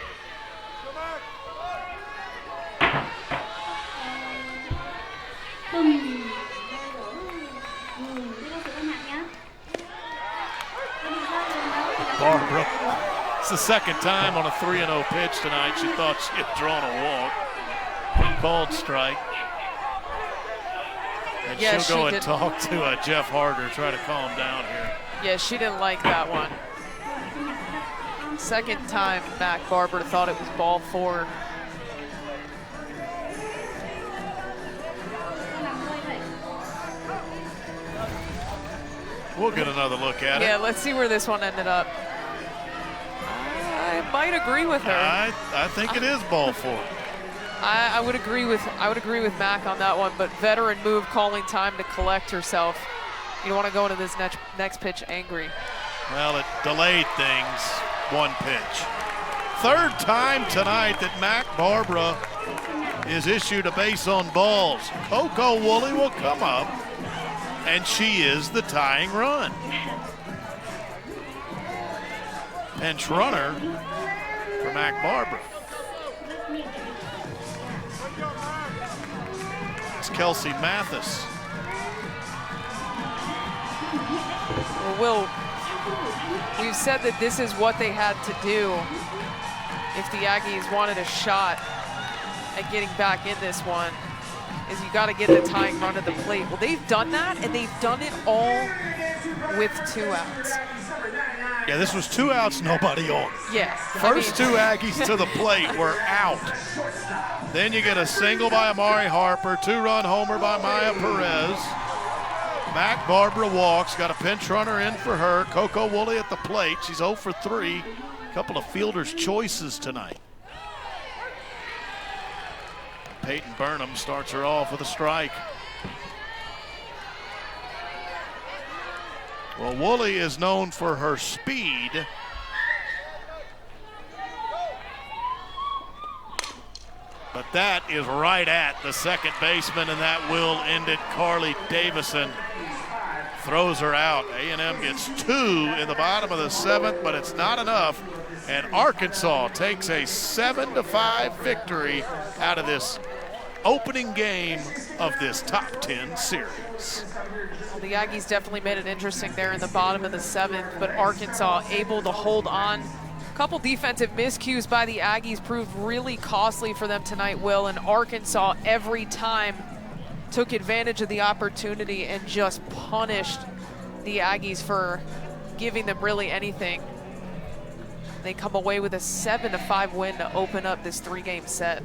Barbara, it's the second time on a 3-0 pitch tonight. She thought she had drawn a walk. Called strike. And Yeah, she'll go she and talk to Jeff Harder, try to calm down here. Yeah, she didn't like that one. Second time Mac Barbara thought it was ball 4. We'll get another look at it. Yeah, let's see where this one ended up. I might agree with her. I think it is ball 4. I would agree with Mac on that one, but veteran move, calling time to collect herself. You don't want to go into this next pitch angry. Well, it delayed things 1 pitch. Third time tonight that Mac Barbara is issued a base on balls. Coco Woolley will come up, and she is the tying run. Pinch runner for Mac Barbara. It's Kelsey Mathis. Well, Will, we've said that this is what they had to do if the Aggies wanted a shot at getting back in this one, is you got to get the tying run at the plate. Well, they've done that, and they've done it all with 2 outs. Yeah, this was 2 outs, nobody on. Yeah. First 2 Aggies to the plate were out. Then you get a single by Amari Harper, 2-run homer by Maya Perez. Mac Barbara walks, got a pinch runner in for her. Coco Woolley at the plate. She's 0 for 3. A couple of fielder's choices tonight. Peyton Burnham starts her off with a strike. Well, Woolley is known for her speed. But that is right at the second baseman, and that will end it. Carly Davison throws her out. A&M gets 2 in the bottom of the 7th, but it's not enough. And Arkansas takes a 7-5 victory out of this opening game of this top 10 series. Well, the Aggies definitely made it interesting there in the bottom of the 7th, but Arkansas able to hold on Couple defensive miscues by the Aggies proved really costly for them tonight, Will, and Arkansas every time took advantage of the opportunity and just punished the Aggies for giving them really anything. They come away with a 7-5 win to open up this 3-game set.